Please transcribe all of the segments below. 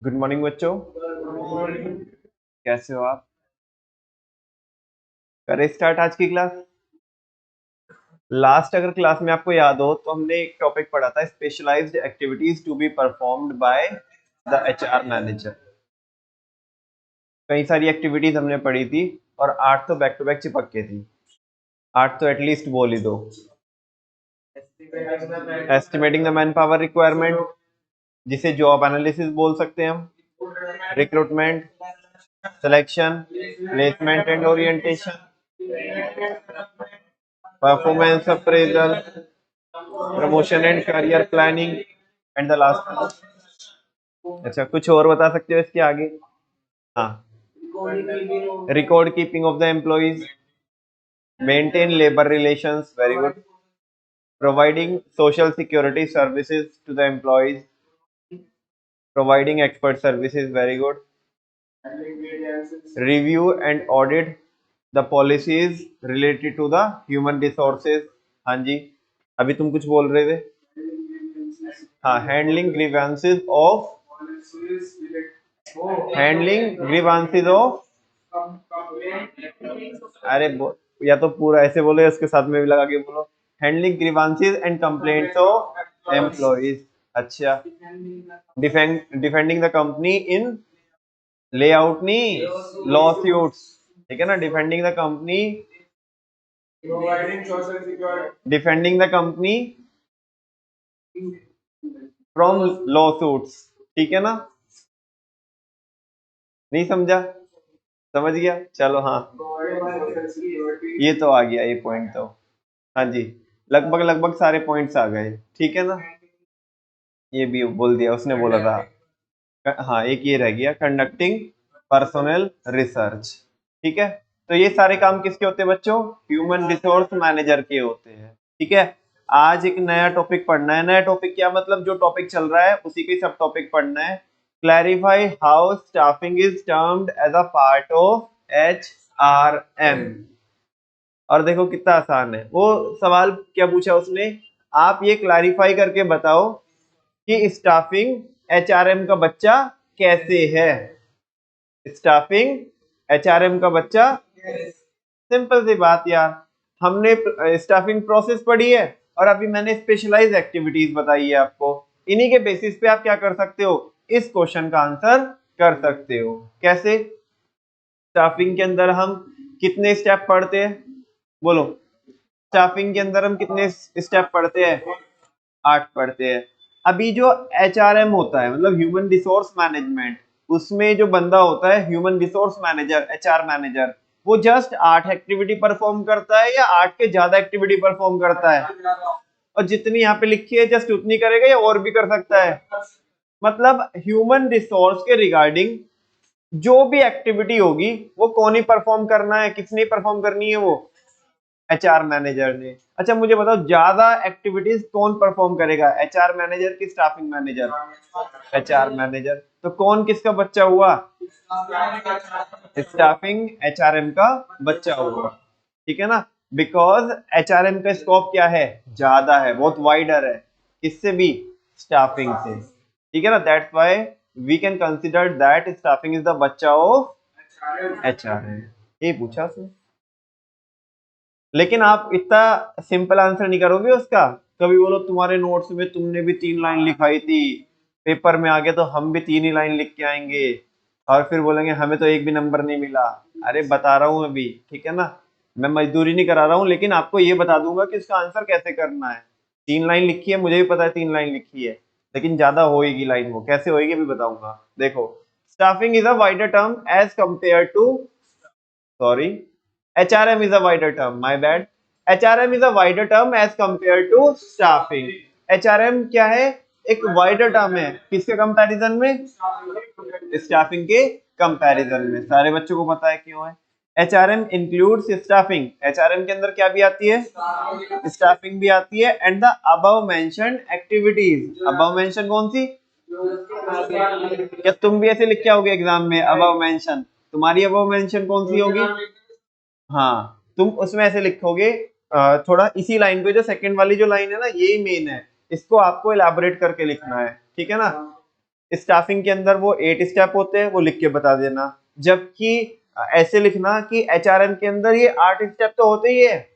Good morning बच्चों। कैसे हो आप? करें स्टार्ट आज की क्लास। लास्ट अगर क्लास में आपको याद हो तो हमने एक टॉपिक पढ़ा था, specialised activities to be performed by the HR manager. कई सारी एक्टिविटीज हमने पढ़ी थी और 8 तो बैक टू बैक चिपक के थी। 8 तो एटलीस्ट बोल ही दो। Estimating the man power requirement, जिसे जॉब एनालिसिस बोल सकते हैं हम। Recruitment, selection, placement and orientation, performance appraisal, promotion and career planning and the last. अच्छा, कुछ और बता सकते हो इसके आगे? हाँ, record keeping of the employees, maintain labour relations, very good, providing social security services to the employees, providing expert services, very good, review and audit the policies related to the human resources। हाँ जी, अभी तुम कुछ बोल रहे थे। हाँ, handling grievances of, अरे या तो पूरा ऐसे बोलो, उसके साथ में भी लगा के बोलो, handling grievances and complaints of employees. अच्छा, defending the company in layout नहीं, लॉ सूट्स, ठीक है ना। Defending the company, defending the company from lawsuits, ठीक है ना। नहीं समझा? समझ गया, चलो। हाँ, ये तो आ गया, ये पॉइंट तो। हाँ जी, लगभग लगभग सारे पॉइंट्स आ गए, ठीक है ना। ये भी बोल दिया, उसने बोला था। हाँ, एक ये रह गया, कंडक्टिंग पर्सनल रिसर्च, ठीक है। तो ये सारे काम किसके होते हैं बच्चों? ह्यूमन रिसोर्स मैनेजर के होते हैं, ठीक है। आज एक नया टॉपिक पढ़ना है। नया टॉपिक क्या मतलब? जो टॉपिक चल रहा है उसी के सब टॉपिक पढ़ना है। Clarify how staffing is termed as a part of HRM। और देखो कितना आसान है। वो सवाल क्या पूछा उसने, आप ये क्लैरिफाई करके बताओ कि स्टाफिंग HRM का बच्चा कैसे है। स्टाफिंग HRM का बच्चा, सिंपल सी बात यार। हमने स्टाफिंग प्रोसेस पढ़ी है और अभी मैंने स्पेशलाइज एक्टिविटीज बताई है आपको। इन्हीं के बेसिस पे आप क्या कर सकते हो, इस क्वेश्चन का आंसर कर सकते हो। कैसे? स्टाफिंग के अंदर हम कितने स्टेप पढ़ते हैं? बोलो, स्टाफिंग के अंदर हम कितने स्टेप पढ़ते हैं? 8 पढ़ते हैं। अभी जो HRM होता है, मतलब ह्यूमन रिसोर्स मैनेजमेंट, उसमें जो बंदा होता है human resource manager, HR manager, वो जस्ट 8 एक्टिविटी परफॉर्म करता है या 8 के ज्यादा एक्टिविटी परफॉर्म करता है? और जितनी यहाँ पे लिखी है जस्ट उतनी करेगा या और भी कर सकता है? मतलब ह्यूमन रिसोर्स के रिगार्डिंग जो भी एक्टिविटी होगी वो कौन ही परफॉर्म करना है, किसने परफॉर्म करनी है? वो HR मैनेजर ने। अच्छा, मुझे बताओ ज्यादा एक्टिविटीज कौन परफॉर्म करेगा, HR मैनेजर की स्टाफिंग मैनेजर? HR manager. तो कौन किसका बच्चा हुआ? स्टाफिंग HRM का बच्चा हुआ, ठीक है ना। बिकॉज HRM का स्कोप क्या है? ज्यादा है, बहुत वाइडर है। किससे भी? स्टाफिंग से, ठीक है ना। That's why we can consider that staffing is the बच्चा ऑफ HRM। ये पूछा उसने, लेकिन आप इतना सिंपल आंसर नहीं करोगे उसका। कभी बोलो तुम्हारे नोट्स में तुमने भी 3 लाइन लिखाई थी, पेपर में आ गया तो हम भी 3 ही लाइन लिख के आएंगे और फिर बोलेंगे हमें तो एक भी नंबर नहीं मिला। अरे बता रहा हूं अभी, ठीक है ना। मैं मजदूरी नहीं करा रहा हूं, लेकिन आपको ये बता दूंगा कि इसका आंसर कैसे करना है। 3 लाइन लिखी है, मुझे भी पता है 3 लाइन लिखी है, लेकिन ज्यादा होएगी लाइन, वो कैसे होएगी अभी बताऊंगा। देखो, staffing is a wider term as compare to, sorry, HRM is a wider term, my bad। HRM is a wider term as compared to staffing। HRM क्या है? एक wider term है, किसके कंपैरिजन में? स्टाफिंग के कंपैरिजन में। सारे बच्चों को पता है क्यों है। HRM includes staffing, HRM के अंदर क्या भी आती है? स्टाफिंग भी आती है। And the above mentioned activities, above mentioned कौन सी? क्या तुम भी ऐसे लिख के आओगे एग्जाम में above mentioned? तुम्हारी above mentioned कौन सी होगी? हाँ, तुम उसमें ऐसे लिखोगे। थोड़ा इसी लाइन पे, जो सेकंड वाली जो लाइन है ना, यही मेन है, इसको आपको इलाबोरेट करके लिखना है, ठीक है ना। स्टाफिंग के अंदर वो 8 स्टेप होते हैं, वो लिख के बता देना। जबकि ऐसे लिखना कि एचआरएम के अंदर ये 8 स्टेप तो होते ही है,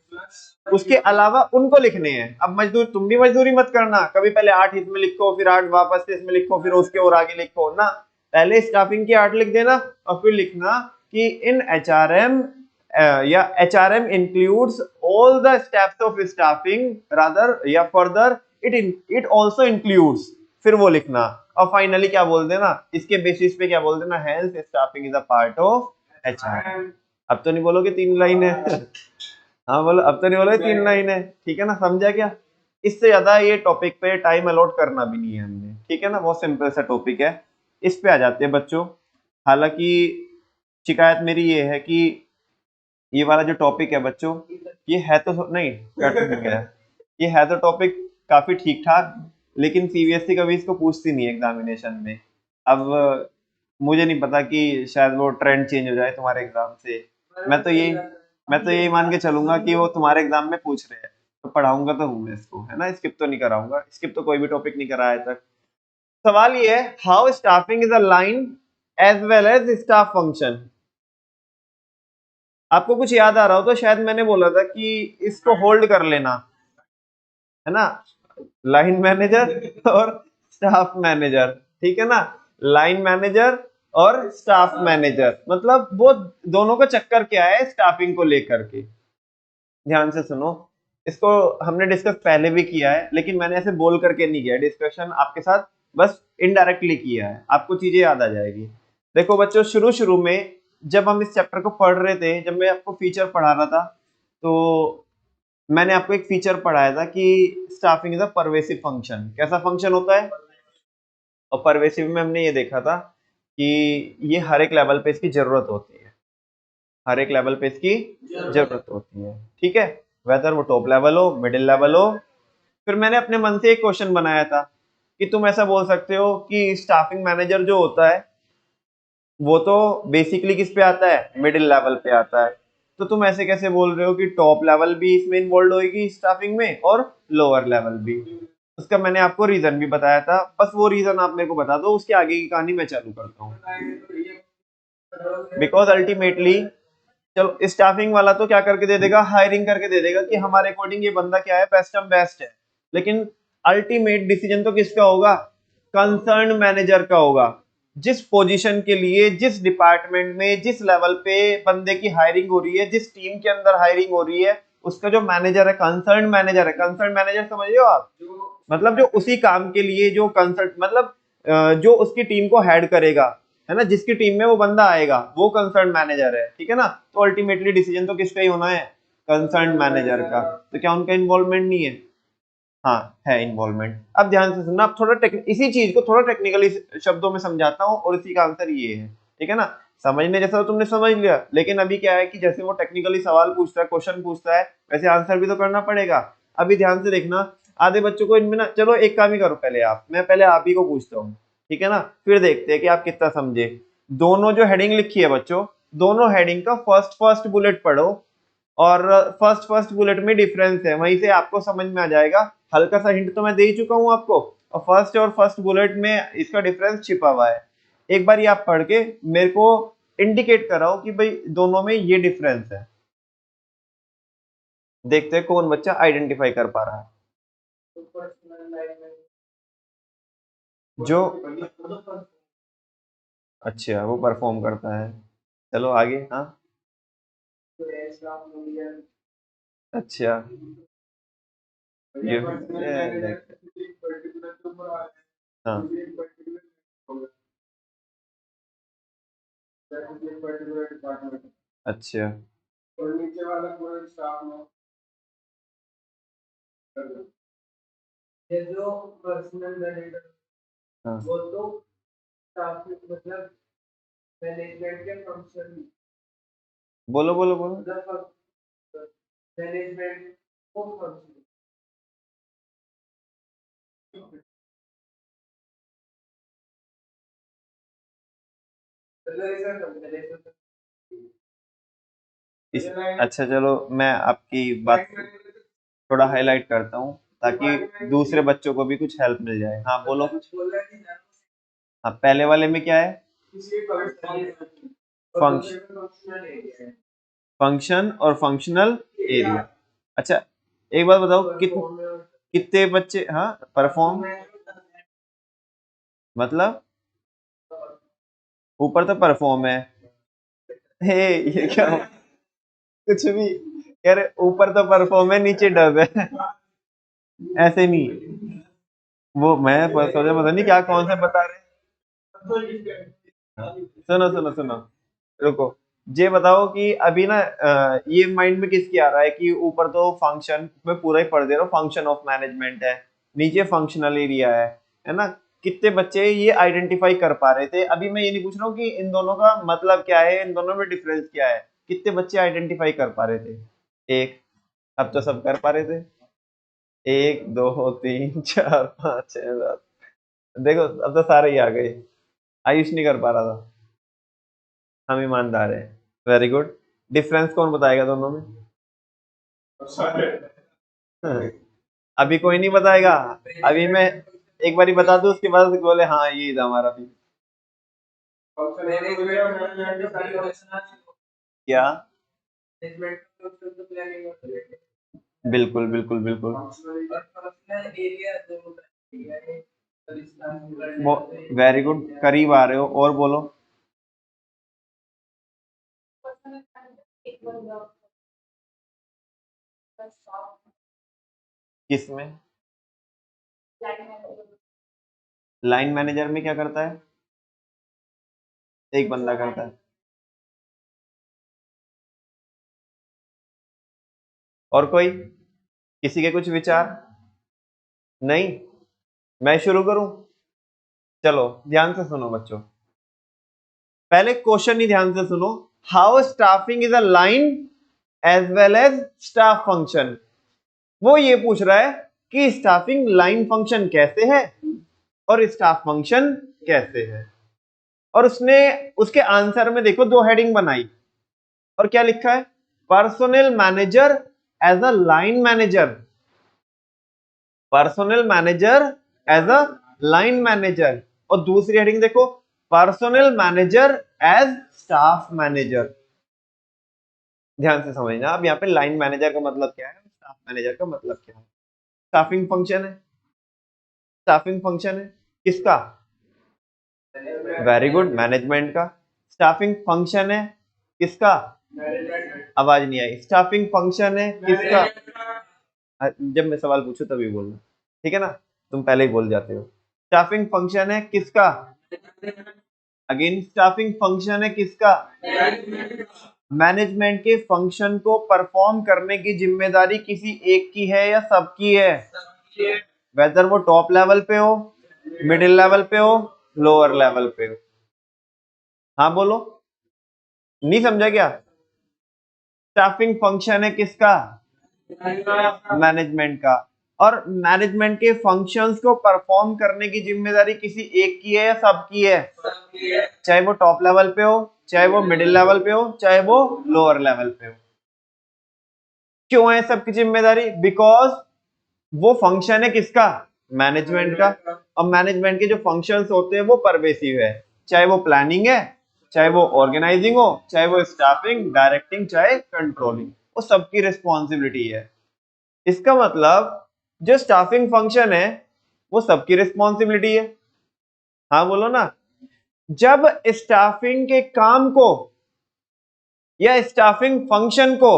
उसके अलावा उनको लिखने हैं। अब मजदूर तुम भी मजदूरी मत करना, कभी पहले 8 इसमें लिखो, फिर 8 वापस से इसमें लिखो, फिर उसके और आगे लिखो ना। पहले स्टाफिंग के 8 लिख देना और फिर लिखना कि इन एचआरएम या HRM includes all the steps of staffing rather या फर्दर इट आल्सो इंक्लूड्स, फिर वो लिखना। और फाइनली क्या बोल देना, इसके बेसिस पे क्या बोल देना, health staffing is a part of HRM. अब तो नहीं बोलोगे 3 लाइन है हाँ बोलो, अब तो नहीं बोलोगे 3 लाइन है, ठीक है ना, समझा क्या? इससे ज्यादा ये टॉपिक पे टाइम अलॉट करना भी नहीं है हमने, ठीक है ना, बहुत सिंपल सा टॉपिक है। इस पे आ जाते हैं बच्चों। हालांकि शिकायत मेरी ये है कि ये वाला जो टॉपिक है बच्चों, ये है तो नहीं कट नहीं गया, ये है तो टॉपिक काफी ठीक ठाक, लेकिन सीबीएसई कभी इसको पूछती नहीं है एग्जामिनेशन में। अब मुझे नहीं पता कि शायद वो ट्रेंड चेंज हो जाए तुम्हारे एग्जाम से। मैं तो यही मान के चलूंगा कि वो तुम्हारे एग्जाम में पूछ रहे हैं, तो पढ़ाऊंगा तो हूँ मैं इसको, है ना, स्किप तो नहीं कराऊंगा, स्किप तो कोई भी टॉपिक नहीं कराया तक। सवाल ये है, how staffing is a line as well as staff function. आपको कुछ याद आ रहा हो तो शायद मैंने बोला था कि इसको होल्ड कर लेना, है ना, लाइन मैनेजर और स्टाफ मैनेजर, ठीक है ना, लाइन मैनेजर और स्टाफ मैनेजर, मतलब वो दोनों का चक्कर क्या है स्टाफिंग को लेकर के। ध्यान से सुनो, इसको हमने डिस्कस पहले भी किया है, लेकिन मैंने ऐसे बोल करके नहीं किया डिस्कशन आपके साथ, बस इनडायरेक्टली किया है, आपको चीजें याद आ जाएगी। देखो बच्चों, शुरू शुरू में जब हम इस चैप्टर को पढ़ रहे थे, जब मैं आपको फीचर पढ़ा रहा था, तो मैंने आपको एक फीचर पढ़ाया था कि staffing is a pervasive function. कैसा फंक्शन होता है? और परवेसिव में हमने ये देखा था कि ये हर एक लेवल पे इसकी जरूरत होती है, हर एक लेवल पे इसकी जरूरत होती है, ठीक है, वेदर वो टॉप लेवल हो, मिडिल लेवल हो। फिर मैंने अपने मन से एक क्वेश्चन बनाया था कि तुम ऐसा बोल सकते हो कि स्टाफिंग मैनेजर जो होता है वो तो बेसिकली किस पे आता है, मिडिल लेवल पे आता है, तो तुम ऐसे कैसे बोल रहे हो कि टॉप लेवल भी इसमें इन्वॉल्व होगी स्टाफिंग में और लोअर लेवल भी? उसका मैंने आपको रीजन भी बताया था, बस वो रीजन आप मेरे को बता दो, उसके आगे की कहानी मैं चालू करता हूँ। बिकॉज अल्टीमेटली, चलो स्टाफिंग वाला तो क्या करके दे देगा, हायरिंग करके दे देगा कि हमारे अकॉर्डिंग ये बंदा क्या है, बेस्ट ऑफ बेस्ट है, लेकिन अल्टीमेट डिसीजन तो किसका होगा, कंसर्न मैनेजर का होगा। जिस पोजीशन के लिए, जिस डिपार्टमेंट में, जिस लेवल पे बंदे की हायरिंग हो रही है, जिस टीम के अंदर हायरिंग हो रही है, उसका जो मैनेजर है कंसर्न मैनेजर है। कंसर्न मैनेजर समझ रहे हो आप, मतलब जो उसी काम के लिए जो कंसर्न, मतलब जो उसकी टीम को हेड करेगा, है ना, जिसकी टीम में वो बंदा आएगा वो कंसर्न मैनेजर है, ठीक है ना। तो अल्टीमेटली डिसीजन तो किसका ही होना है, कंसर्न मैनेजर का। तो क्या उनका इन्वॉल्वमेंट नहीं है? हाँ है इन्वॉल्वमेंट। अब ध्यान से सुनना, अब थोड़ा इसी चीज को थोड़ा टेक्निकली शब्दों में समझाता हूँ और इसी का आंसर ये है, ठीक है ना। समझने जैसा तो तुमने समझ लिया, लेकिन अभी क्या है कि जैसे वो टेक्निकली सवाल पूछता है, क्वेश्चन पूछता है, वैसे आंसर भी तो करना पड़ेगा। अभी ध्यान से देखना, आधे बच्चों को इनमें ना, चलो एक काम ही करो, पहले आप, मैं पहले आप ही को पूछता हूँ, ठीक है ना, फिर देखते हैं कि आप कितना समझे। दोनों जो हेडिंग लिखी है बच्चों, दोनों हेडिंग का फर्स्ट फर्स्ट बुलेट पढ़ो, और फर्स्ट फर्स्ट बुलेट में डिफरेंस है, वहीं से आपको समझ में आ जाएगा। हल्का सा हिंट तो मैं दे ही चुका हूं आपको, और फर्स्ट बुलेट में इसका डिफरेंस छिपा हुआ है। एक बार ये आप पढ़ के मेरे को इंडिकेट कराओ कि भाई दोनों में ये डिफरेंस है। देखते हैं कौन बच्चा आइडेंटिफाई कर पा रहा है। जो अच्छा वो परफॉर्म करता है, चलो आगे। हाँ अच्छा, ये हाँ अच्छा हाँ बोलो बोलो बोलो। अच्छा चलो मैं आपकी बात थोड़ा हाईलाइट करता हूँ ताकि दूसरे बच्चों को भी कुछ हेल्प मिल जाए। हाँ बोलो कुछ। अब पहले वाले में क्या है? फंक्शन और फंक्शनल एरिया। अच्छा एक बात बताओ, कितने बच्चे, हाँ परफॉर्म मतलब ऊपर तो परफॉर्म है। हे ये क्या हो? कुछ भी यार, ऊपर तो परफॉर्म है नीचे डब है। ऐसे नहीं, वो मैं सोचा पता नहीं क्या कौन सा बता रहे हैं। सुनो सुनो सुनो, रुको। ये बताओ कि अभी ना ये माइंड में किसकी आ रहा है कि ऊपर तो फंक्शन में पूरा ही पढ़ दे रहा हूँ, फंक्शन ऑफ मैनेजमेंट है, नीचे फंक्शनल एरिया है ना? कितने बच्चे ये आइडेंटिफाई कर पा रहे थे? अभी मैं ये नहीं पूछ रहा हूँ कि इन दोनों का मतलब क्या है, इन दोनों में डिफरेंस क्या है, कितने बच्चे आइडेंटिफाई कर पा रहे थे? एक। अब तो सब कर पा रहे थे। एक दो तीन चार पाँच छह सात, देखो अब तो सारे ही आ गए। आयुष नहीं कर पा रहा था। हम ईमानदार हैं। Very good. डिफरेंस कौन बताएगा दोनों में? हाँ, अभी कोई नहीं बताएगा। अभी मैं एक बारी बता दूं, उसके बाद बोले हाँ ये था हमारा भी। क्या? बिल्कुल बिल्कुल बिल्कुल। वेरी गुड, करीब आ रहे हो, और बोलो। किसमें? लाइन मैनेजर में क्या करता है? एक बंदा करता है। और कोई? किसी के कुछ विचार? नहीं? मैं शुरू करूं? चलो ध्यान से सुनो बच्चों, पहले क्वेश्चन ही ध्यान से सुनो। How staffing is a line as well as staff function. वो ये पूछ रहा है कि स्टाफिंग लाइन फंक्शन कैसे है और स्टाफ फंक्शन कैसे है। और उसने उसके आंसर में देखो दो हेडिंग बनाई, और क्या लिखा है? Personal manager as a line manager, personal manager as a line manager. और दूसरी हेडिंग देखो, personal manager as staff manager. ध्यान से समझना, अब यहाँ पे लाइन मैनेजर का मतलब क्या है, स्टाफ मैनेजर का मतलब क्या है। स्टाफिंग फंक्शन है, स्टाफिंग फंक्शन है किसका? वेरी गुड, मैनेजमेंट का। स्टाफिंग फंक्शन है किसका? आवाज नहीं आई। स्टाफिंग फंक्शन है किसका? जब मैं सवाल पूछूं तभी बोलना, ठीक है ना? तुम पहले ही बोल जाते हो। स्टाफिंग फंक्शन है किसका? अगेन स्टाफिंग फंक्शन है किसका? मैनेजमेंट के फंक्शन को परफॉर्म करने की जिम्मेदारी किसी एक की है या सबकी है? वेदर वो टॉप लेवल पे हो, मिडिल लेवल पे हो, लोअर लेवल पे हो। हाँ बोलो, नहीं समझा क्या? स्टाफिंग फंक्शन है किसका? मैनेजमेंट का। और मैनेजमेंट के फंक्शंस को परफॉर्म करने की जिम्मेदारी किसी एक की है या सबकी है? चाहे वो टॉप लेवल पे हो, चाहे वो मिडिल लेवल पे हो, चाहे वो लोअर लेवल पे हो। क्यों है सबकी जिम्मेदारी? बिकॉज वो फंक्शन है किसका? मैनेजमेंट का। और मैनेजमेंट के जो फंक्शंस होते हैं वो परवेसिव है, चाहे वो प्लानिंग है, चाहे वो ऑर्गेनाइजिंग हो, चाहे वो स्टाफिंग, डायरेक्टिंग, चाहे कंट्रोलिंग, वो सबकी रिस्पॉन्सिबिलिटी है। इसका मतलब जो स्टाफिंग फंक्शन है वो सबकी रिस्पॉन्सिबिलिटी है। हाँ बोलो ना। जब स्टाफिंग के काम को या स्टाफिंग फंक्शन को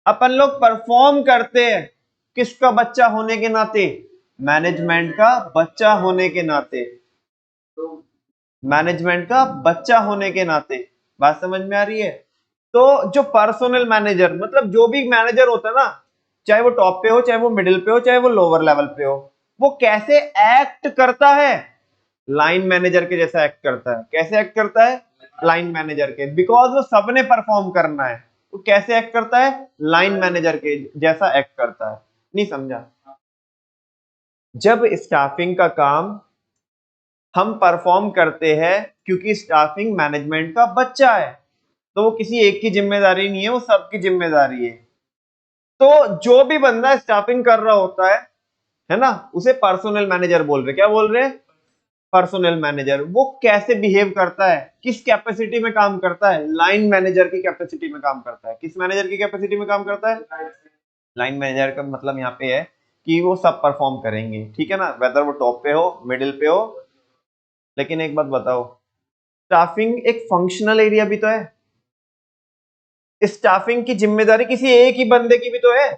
अपन लोग परफॉर्म करते हैं, किसका बच्चा होने के नाते? मैनेजमेंट का बच्चा होने के नाते। मैनेजमेंट का बच्चा होने के नाते। बात समझ में आ रही है? तो जो पर्सोनल मैनेजर, मतलब जो भी मैनेजर होता है ना, चाहे वो टॉप पे हो, चाहे वो मिडिल पे हो, चाहे वो लोअर लेवल पे हो, वो कैसे एक्ट करता है? लाइन मैनेजर के जैसा एक्ट करता है। कैसे एक्ट करता है? लाइन मैनेजर के, बिकॉज वो सबने परफॉर्म करना है। वो कैसे एक्ट करता है? लाइन मैनेजर के जैसा एक्ट करता है। नहीं समझा? जब स्टाफिंग का काम हम परफॉर्म करते हैं क्योंकि स्टाफिंग मैनेजमेंट का बच्चा है, तो वो किसी एक की जिम्मेदारी नहीं है, वो सबकी जिम्मेदारी है। तो जो भी बंदा स्टाफिंग कर रहा होता है ना, उसे पर्सनल मैनेजर बोल रहे। क्या बोल रहे हैं? पर्सनल मैनेजर वो कैसे बिहेव करता है, किस कैपेसिटी में काम करता है, लाइन मैनेजर की कैपेसिटी में काम करता है। किस मैनेजर की कैपेसिटी में काम करता है? लाइन मैनेजर का मतलब यहाँ पे है कि वो सब परफॉर्म करेंगे, ठीक है ना, वेदर वो टॉप पे हो, मिडिल पे हो। लेकिन एक बात बताओ, स्टाफिंग एक फंक्शनल एरिया भी तो है। स्टाफिंग की जिम्मेदारी किसी एक ही बंदे की भी तो है।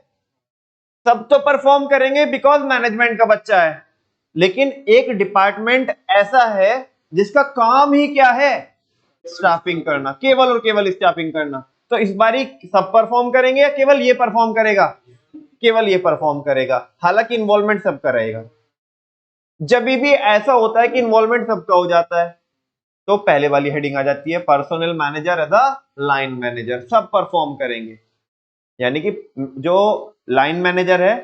सब तो परफॉर्म करेंगे बिकॉज मैनेजमेंट का बच्चा है, लेकिन एक डिपार्टमेंट ऐसा है जिसका काम ही क्या है, स्टाफिंग करना, केवल और केवल स्टाफिंग करना। तो इस बारी सब परफॉर्म करेंगे या केवल ये परफॉर्म करेगा? केवल ये परफॉर्म करेगा, हालांकि इन्वॉल्वमेंट सबका रहेगा। जब भी ऐसा होता है कि इन्वॉल्वमेंट सबका हो जाता है, तो पहले वाली हेडिंग आ जाती है personal manager as a line manager, सब परफॉर्म करेंगे। यानी कि जो लाइन मैनेजर है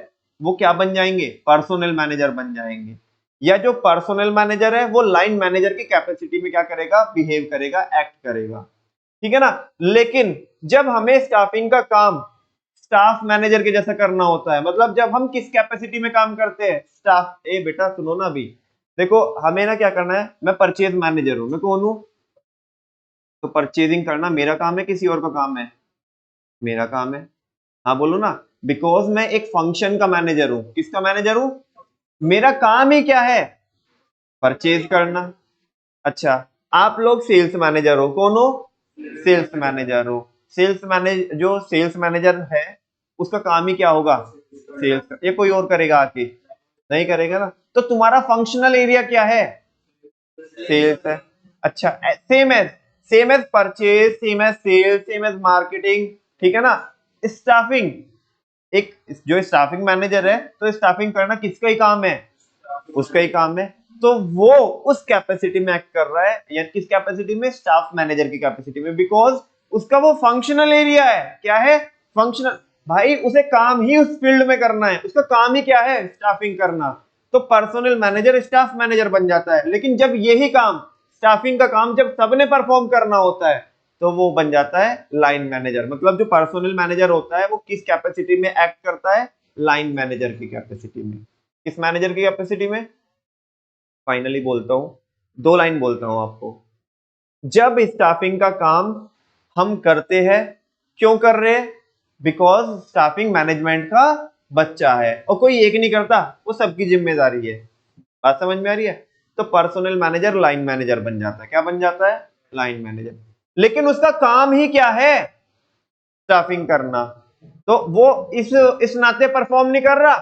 वो क्या बन जाएंगे, पर्सनल मैनेजर बन जाएंगे, या जो पर्सनल मैनेजर है वो लाइन मैनेजर की कैपेसिटी में क्या करेगा, बिहेव करेगा, एक्ट करेगा, ठीक है ना। लेकिन जब हमें स्टाफिंग का काम स्टाफ मैनेजर के जैसा करना होता है, मतलब जब हम किस कैपेसिटी में काम करते हैं, स्टाफ। ए बेटा सुनो ना, अभी देखो हमें ना क्या करना है, मैं परचेज मैनेजर हूं, मैं कौन हूं, तो परचेजिंग करना मेरा काम है, किसी और का काम है? मेरा काम है। हाँ बोलो ना, बिकॉज मैं एक फंक्शन का मैनेजर हूं। किसका मैनेजर हूं? मेरा काम ही क्या है, परचेज करना। अच्छा, आप लोग सेल्स मैनेजर हो, कौन हो, सेल्स मैनेजर हो। सेल्स मैनेजर, जो सेल्स मैनेजर है उसका काम ही क्या होगा, सेल्स। ये कोई और करेगा आके? नहीं करेगा ना। तो तुम्हारा फंक्शनल एरिया क्या है, सेल्स है। अच्छा, same as purchase, same as sales, same as marketing, ठीक है ना। स्टाफिंग, एक जो स्टाफिंग मैनेजर है, तो स्टाफिंग करना किसका ही काम है, उसका ही काम है। तो वो उस कैपेसिटी में एक्ट कर रहा है, या किस कैपेसिटी में, स्टाफ मैनेजर की कैपेसिटी में, बिकॉज उसका वो फंक्शनल एरिया है। क्या है, फंक्शनल। भाई उसे काम ही उस फील्ड में करना है, उसका काम ही क्या है, स्टाफिंग करना। तो पर्सनल मैनेजर स्टाफ मैनेजर बन जाता है। लेकिन जब यही काम, स्टाफिंग का काम जब सबने परफॉर्म करना होता है, तो वो बन जाता है लाइन मैनेजर। मतलब जो पर्सनल मैनेजर होता है वो किस कैपेसिटी में एक्ट करता है, लाइन मैनेजर की कैपेसिटी में। किस मैनेजर की कैपेसिटी में? फाइनली बोलता हूं, दो लाइन बोलता हूं आपको। जब स्टाफिंग का काम हम करते हैं, क्यों कर रहे हैं, बिकॉज स्टाफिंग मैनेजमेंट का बच्चा है, और कोई एक नहीं करता, वो सबकी जिम्मेदारी है। बात समझ में आ रही है? तो पर्सनल मैनेजर लाइन मैनेजर बन जाता है। क्या बन जाता है, लाइन मैनेजर। लेकिन उसका काम ही क्या है, स्टाफिंग करना। तो वो इस नाते परफॉर्म नहीं कर रहा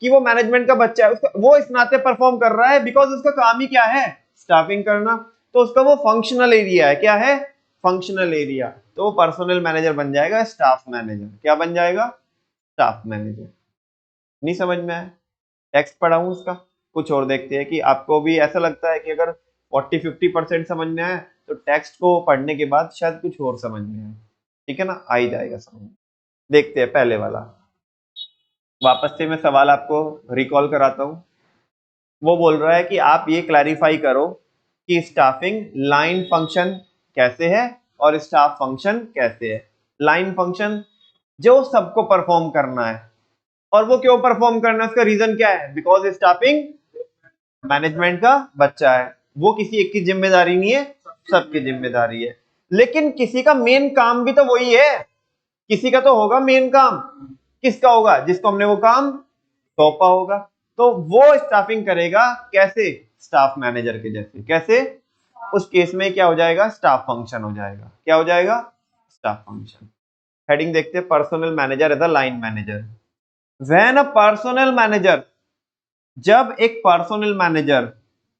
कि वो मैनेजमेंट का बच्चा है, उसका वो इस नाते परफॉर्म कर रहा है बिकॉज उसका काम ही क्या है, स्टाफिंग करना। तो उसका वो फंक्शनल एरिया है। क्या है, फंक्शनल एरिया। तो वो पर्सनल मैनेजर बन जाएगा स्टाफ मैनेजर। क्या बन जाएगा, स्टाफ मैनेजर। नहीं समझ में आया? टेक्स्ट पढ़ाऊं उसका, कुछ और देखते हैं कि आपको भी ऐसा लगता है कि अगर 40-50% समझ में आए, तो टेक्स्ट को पढ़ने के बाद शायद कुछ और समझ में आए, ठीक है ना, आ ही जाएगा समझ। देखते हैं पहले वाला, वापस से मैं सवाल आपको रिकॉल कराता हूं। वो बोल रहा है कि आप ये क्लैरिफाई करो कि स्टाफिंग लाइन फंक्शन कैसे है और स्टाफ फंक्शन कैसे है। लाइन फंक्शन जो सबको परफॉर्म करना है, और वो क्यों परफॉर्म करना है, उसका रीजन क्या है, बिकॉज स्टाफिंग मैनेजमेंट का बच्चा है। वो किसी एक की जिम्मेदारी नहीं है, सबकी जिम्मेदारी है। लेकिन किसी का मेन काम भी तो वही है, किसी का तो होगा मेन काम। किसका होगा, जिसको हमने वो काम सौंपा होगा। तो वो स्टाफिंग करेगा कैसे, स्टाफ मैनेजर के जैसे। कैसे, उस केस में क्या हो जाएगा, स्टाफ फंक्शन हो जाएगा। क्या हो जाएगा, स्टाफ फंक्शन। हेडिंग देखते हैं, personal manager as a line manager. When a personal manager, जब एक personal manager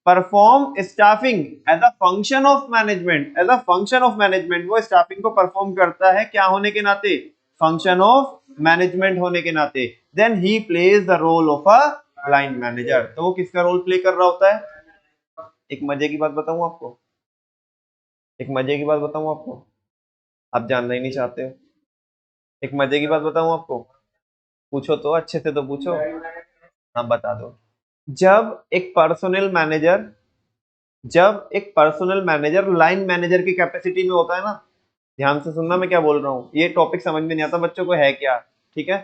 perform staffing as a function of management, as a function of management, वो स्टाफिंग को परफॉर्म करता है क्या होने के नाते, फंक्शन ऑफ मैनेजमेंट होने के नाते, then he plays the role of a line manager. तो वो किसका रोल प्ले कर रहा होता है? एक मजे की बात बताऊं आपको, एक मजे की बात बताऊं आपको, आप जानना ही नहीं चाहते हो। एक मजे की बात बताऊं आपको, पूछो तो अच्छे से तो पूछो। हाँ बता दो। जब एक पर्सनल मैनेजर, जब एक पर्सनल मैनेजर लाइन मैनेजर की कैपेसिटी में होता है ना, ध्यान से सुनना मैं क्या बोल रहा हूँ, ये टॉपिक समझ में नहीं आता बच्चों को है क्या, ठीक है।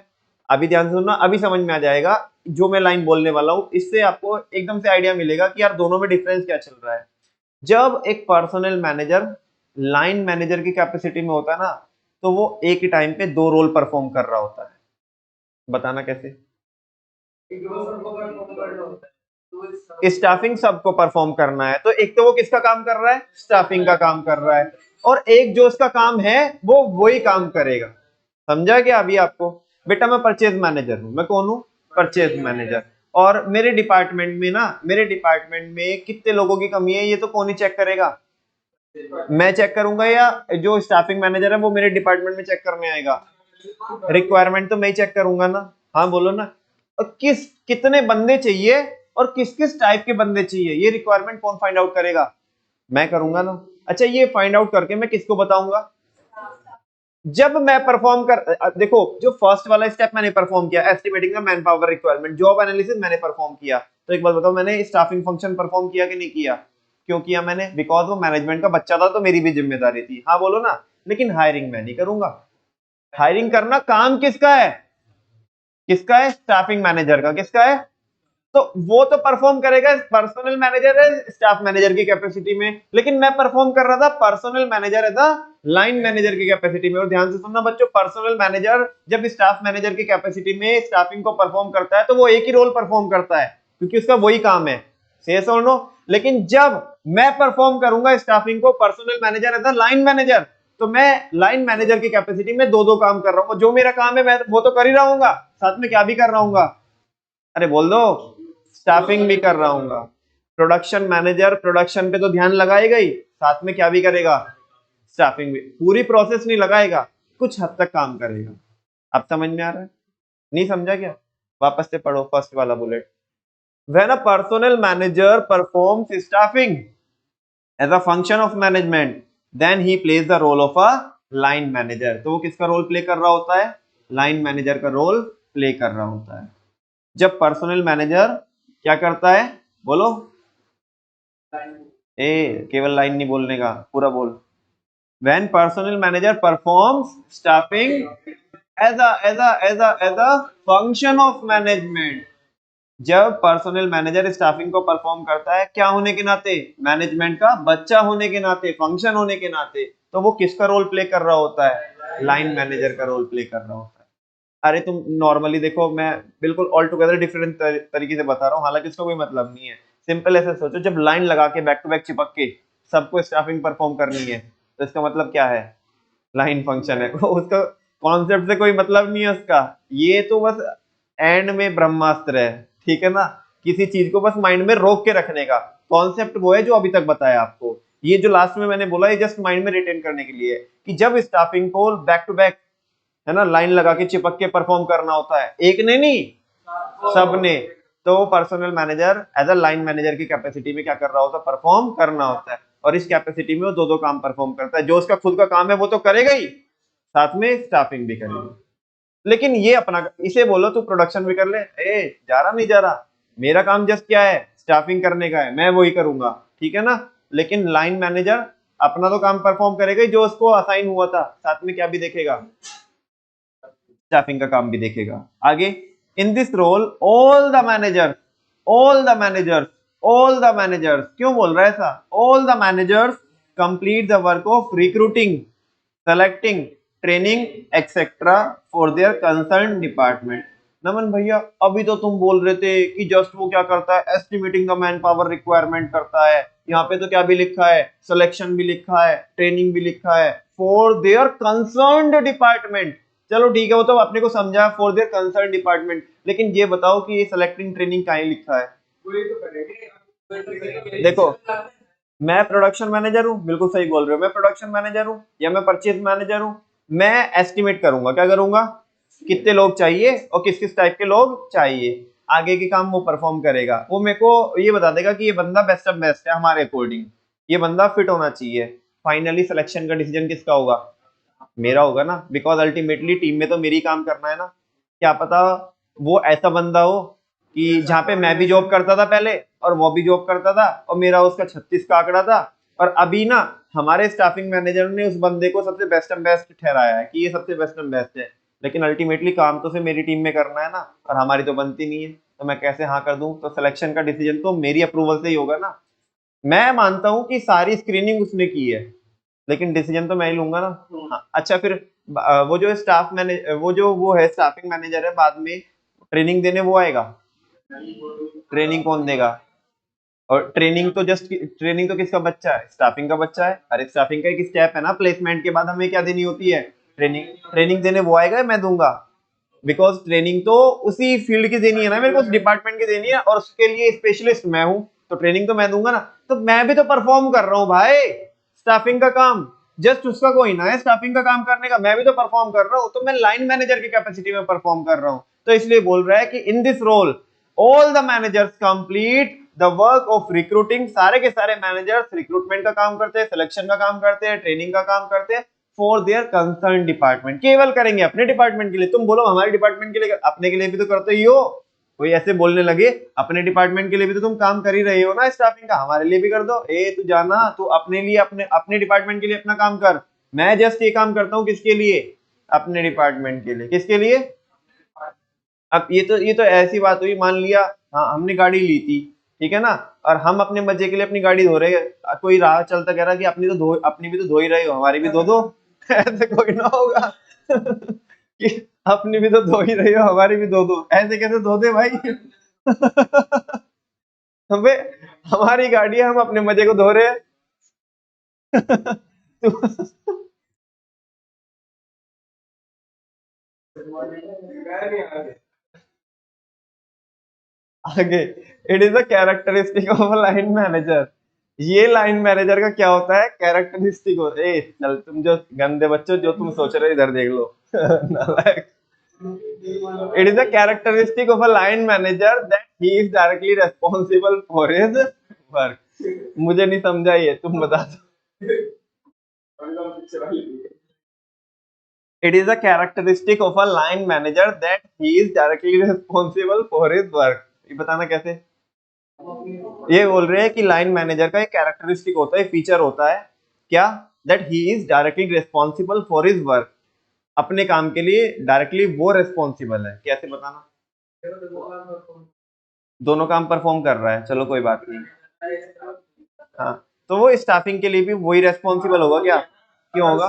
अभी ध्यान से सुनना, अभी समझ में आ जाएगा जो मैं लाइन बोलने वाला हूं, इससे आपको एकदम से आइडिया मिलेगा कि यार दोनों में डिफरेंस क्या चल रहा है। जब एक पर्सनल मैनेजर लाइन मैनेजर की कैपेसिटी में होता है ना, तो वो एक ही टाइम पे दो रोल परफॉर्म कर रहा होता है। बताना कैसे? स्टाफिंग सबको परफॉर्म करना है, तो एक तो वो किसका काम कर रहा है? स्टाफिंग का काम कर रहा है, और एक जो उसका काम है वो वही काम करेगा। समझा क्या अभी आपको? बेटा मैं परचेज मैनेजर हूं, मैं कौन हूं? Purchase manager. और मेरे डिपार्टमेंट में ना, मेरे डिपार्टमेंट में कितने लोगों की कमी है ये तो कौन ही चेक करेगा? मैं चेक करूंगा या जो स्टाफिंग मैनेजर है वो मेरे डिपार्टमेंट में चेक करने आएगा? रिक्वायरमेंट तो मैं ही चेक करूंगा ना। हाँ बोलो ना। और किस कितने बंदे चाहिए और किस किस टाइप के बंदे चाहिए, ये रिक्वायरमेंट कौन फाइंड आउट करेगा? मैं करूंगा ना। अच्छा, ये फाइंड आउट करके मैं किसको बताऊंगा? जब मैं परफॉर्म कर देखो, जो फर्स्ट वाला स्टेप मैंने परफॉर्म किया, estimating the man power requirement, job analysis मैंने परफॉर्म किया, तो एक बात बताओ, मैंने स्टाफिंग फंक्शन परफॉर्म किया कि नहीं किया? क्यों किया मैंने? बिकॉज वो मैनेजमेंट का बच्चा था तो मेरी भी जिम्मेदारी थी। हाँ बोलो ना। लेकिन हायरिंग मैं नहीं करूंगा। हायरिंग करना काम किसका है? किसका है? स्टाफिंग मैनेजर का। किसका है? तो वो तो परफॉर्म करेगा, पर्सनल मैनेजर है स्टाफ मैनेजर की कैपेसिटी में, लेकिन मैं परफॉर्म कर रहा था पर्सनल मैनेजर है था लाइन मैनेजर की कैपेसिटी में। और ध्यान से सुनना बच्चों, पर्सनल मैनेजर जब स्टाफ मैनेजर की कैपेसिटी में स्टाफिंग को परफॉर्म करता है तो वो एक ही रोल परफॉर्म करता है, क्योंकि उसका वही काम है। से सुनो, लेकिन जब मैं परफॉर्म करूंगा स्टाफिंग को, पर्सनल मैनेजर है था लाइन मैनेजर, तो मैं लाइन मैनेजर की कैपेसिटी में दो दो काम कर रहा हूँ। जो मेरा काम है मैं वो तो कर ही रहा हूँ, साथ में क्या भी कर रहा हूँ? अरे बोल दो। स्टाफिंग भी कर रहा हूँ। प्रोडक्शन मैनेजर प्रोडक्शन पे तो ध्यान लगाएगा ही, साथ में क्या भी करेगा? स्टाफिंग भी। पूरी प्रोसेस नहीं लगाएगा, कुछ हद तक काम करेगा। अब समझ में आ रहा है? नहीं समझा क्या? वापस से पढ़ो फर्स्ट वाला bullet. When a personal manager performs staffing as a function of management, then he plays the role of a line manager. तो वो किसका रोल प्ले कर रहा होता है? लाइन मैनेजर का रोल प्ले कर रहा होता है। जब पर्सनल मैनेजर क्या करता है? बोलो। केवल लाइन नहीं बोलने का, पूरा बोल। When personal manager performs staffing as a function of management. जब पर्सनल मैनेजर स्टाफिंग को परफॉर्म करता है, क्या होने के नाते? मैनेजमेंट का बच्चा होने के नाते, फंक्शन होने के नाते, तो वो किसका रोल प्ले कर रहा होता है? लाइन मैनेजर का रोल प्ले कर रहा होता है। अरे तुम नॉर्मली देखो, मैं बिल्कुल ऑल टुगेदर डिफरेंट तरीके से बता रहा हूँ, हालांकि इसका कोई मतलब नहीं है। सिंपल ऐसे सोचो, जब लाइन लगा के बैक टू बैक चिपक के सबको स्टाफिंग परफॉर्म करनी है, तो इसका मतलब क्या है? लाइन फंक्शन है। उसका कॉन्सेप्ट से कोई मतलब नहीं है उसका। ये तो बस एंड में ब्रह्मास्त्र है, ठीक है ना? किसी चीज को बस माइंड में रोक के रखने का कॉन्सेप्ट वो है जो अभी तक बताया आपको। ये जो लास्ट में मैंने बोला, ये जस्ट माइंड में रिटेन करने के लिए कि जब स्टाफिंग को बैक टू बैक, है ना, लाइन लगा के चिपक के परफॉर्म करना होता है, एक ने नहीं सबने, तो personal manager as a line manager की कैपेसिटी में क्या कर रहा होता है? परफॉर्म करना होता है। और इस कैपेसिटी में वो दो दो काम परफॉर्म करता है। जो उसका खुद का काम है वो तो करेगा ही, साथ में स्टाफिंग भी करेगा। लेकिन ये अपना, इसे बोलो तू प्रोडक्शन भी कर ले, जा रहा नहीं जा रहा, मेरा काम जस्ट क्या है? स्टाफिंग करने का है, मैं वही करूंगा, ठीक है ना? लेकिन लाइन मैनेजर अपना तो काम परफॉर्म करेगा ही, जो उसको असाइन हुआ था, साथ में क्या भी देखेगा? स्टाफिंग का काम भी देखेगा। आगे, in this role all the managers, all the managers, all the managers, क्यों बोल रहा है ऐसा? All the managers complete the work of recruiting, selecting, training etcetera for their concern department. Naman भैया, अभी तो तुम बोल रहे थे कि जस्ट वो क्या करता है? Estimating the man power requirement करता है। यहाँ पे तो क्या भी लिखा है? सिलेक्शन भी लिखा है, ट्रेनिंग भी लिखा है, फॉर देयर कंसर्न्ड डिपार्टमेंट। चलो ठीक है, वो तो आपने को समझा, फॉर देयर कंसर्न डिपार्टमेंट। लेकिन ये बताओ कि ये सिलेक्टिंग ट्रेनिंग कहाँ लिखा है? देखो, मैं प्रोडक्शन मैनेजर हूँ, बिल्कुल सही बोल रहे हो, मैं प्रोडक्शन मैनेजर हूँ या मैं परचेज मैनेजर हूँ। मैं एस्टिमेट करूंगा, क्या करूंगा? कितने लोग चाहिए और किस किस टाइप के लोग चाहिए। आगे के काम वो परफॉर्म करेगा, वो मेरे को ये बता देगा कि ये बंदा बेस्ट ऑफ बेस्ट है हमारे अकॉर्डिंग, ये बंदा फिट होना चाहिए। फाइनली सिलेक्शन का डिसीजन किसका होगा? मेरा होगा ना, बिकॉज अल्टीमेटली टीम में तो मेरी काम करना है ना। क्या पता वो ऐसा बंदा हो कि जहाँ पे मैं भी जॉब करता था पहले और वो भी जॉब करता था और मेरा उसका 36 का आंकड़ा था, और अभी ना हमारे स्टाफिंग मैनेजर ने उस बंदे को सबसे बेस्ट एंड बेस्ट ठहराया है कि ये सबसे बेस्ट एंड बेस्ट है। लेकिन अल्टीमेटली काम तो सिर्फ मेरी टीम में करना है ना, और हमारी तो बनती नहीं है, तो मैं कैसे हाँ कर दूं? तो सिलेक्शन का डिसीजन तो मेरी अप्रूवल से ही होगा ना। मैं मानता हूं कि सारी स्क्रीनिंग उसने की है, लेकिन डिसीजन तो मैं ही लूंगा ना। हाँ, अच्छा फिर वो जो स्टाफ मैनेजर, वो है स्टाफिंग मैनेजर है, बाद में ट्रेनिंग देने वो आएगा। ट्रेनिंग कौन देगा? और ट्रेनिंग तो किसका बच्चा है? स्टाफिंग का बच्चा है। अरे स्टाफिंग का एक स्टेप है ना, प्लेसमेंट के बाद हमें क्या देनी होती है? ट्रेनिंग। ट्रेनिंग देने वो आएगा, मैं दूंगा? बिकॉज ट्रेनिंग तो उसी फील्ड की देनी है ना मेरे को, उस डिपार्टमेंट की देनी है, और उसके लिए स्पेशलिस्ट मैं हूं, तो ट्रेनिंग तो मैं दूंगा ना। तो मैं भी तो परफॉर्म कर रहा हूं भाई स्टाफिंग का काम। जस्ट उसका कोई ना है स्टाफिंग का काम करने का, मैं भी तो परफॉर्म कर रहा हूं, तो मैं लाइन मैनेजर की कैपेसिटी में परफॉर्म कर रहा हूं। तो इसलिए बोल रहा है कि in this role all the managers complete the work of recruiting. सारे के सारे मैनेजर्स रिक्रूटमेंट का काम करते हैं, सिलेक्शन का काम करते हैं, ट्रेनिंग का काम करते हैं फॉर देयर कंसर्न डिपार्टमेंट। केवल करेंगे अपने डिपार्टमेंट के लिए। तुम बोलो हमारे डिपार्टमेंट के लिए, अपने के लिए भी तो करते ही हो। कोई ऐसे बोलने लगे अपने डिपार्टमेंट के लिए भी तो तुम काम कर ही रहे हो ना स्टाफिंग का, हमारे लिए भी कर दो। ए तू जाना, तू अपने लिए अपने अपने डिपार्टमेंट के लिए अपना काम कर। मैं जस्ट ये काम करता हूँ किसके लिए? अपने डिपार्टमेंट के लिए। किसके लिए? अब ये तो ऐसी बात हुई, मान लिया हाँ हमने गाड़ी ली थी, ठीक है ना, और हम अपने मजे के लिए अपनी गाड़ी धो रहे हैं, कोई राह चलता कह रहा कि अपनी भी तो धो ही रहे हो, हमारी भी धो दो। ऐसे कोई ना होगा कि अपनी भी तो धो ही रही हो, हमारी भी धो दो, ऐसे कैसे धो दे भाई? अबे हमारी गाड़ी है, हम अपने मजे को धो रहे हैं। आगे, it is a characteristic of a line manager. ये लाइन मैनेजर का क्या होता है? कैरेक्टरिस्टिक होता है। चल तुम जो गंदे बच्चों, जो तुम सोच रहे हो इधर देख लो। नालायक। It is a characteristic of a line manager that he is directly responsible for his work. मुझे नहीं समझा ये, तुम बता दो। It is a characteristic of a line manager that he is directly responsible for his work। ये बताना कैसे? ये बोल रहे हैं कि लाइन मैनेजर का एक कैरेक्टरिस्टिक होता है, फीचर होता है क्या? That he is directly responsible for his work. अपने काम के लिए डायरेक्टली वो रिस्पॉन्सिबल है। कैसे बताना? दोनों काम परफॉर्म कर रहा है, चलो कोई बात नहीं। हाँ, तो वो स्टाफिंग के लिए भी वही रेस्पॉन्सिबल होगा क्या? क्यों होगा?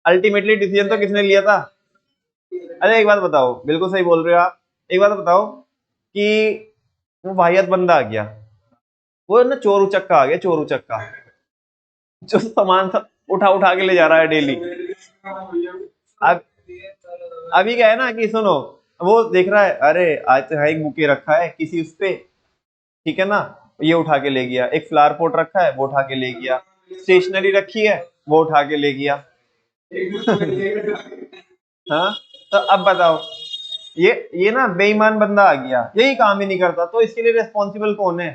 अल्टीमेटली डिसीजन तो किसने लिया था? अरे एक बात बताओ, बिल्कुल सही बोल रहे हो आप। एक बात बताओ कि वो वाहियत बंदा आ गया, वो ना चोर उचक्का आ गया, चोर उचक्का, जो सामान सब उठा उठा के ले जा रहा है डेली। अब अभी क्या है ना कि सुनो, वो देख रहा है, अरे आज तो है एक बुके रखा है किसी उस पे, ठीक है ना, ये उठा के ले गया। एक फ्लावर पॉट रखा है, वो उठा के ले गया। स्टेशनरी रखी है, वो उठा के ले गया। हाँ, तो अब बताओ, ये ना बेईमान बंदा आ गया, यही काम ही नहीं करता, तो इसके लिए रिस्पॉन्सिबल कौन है?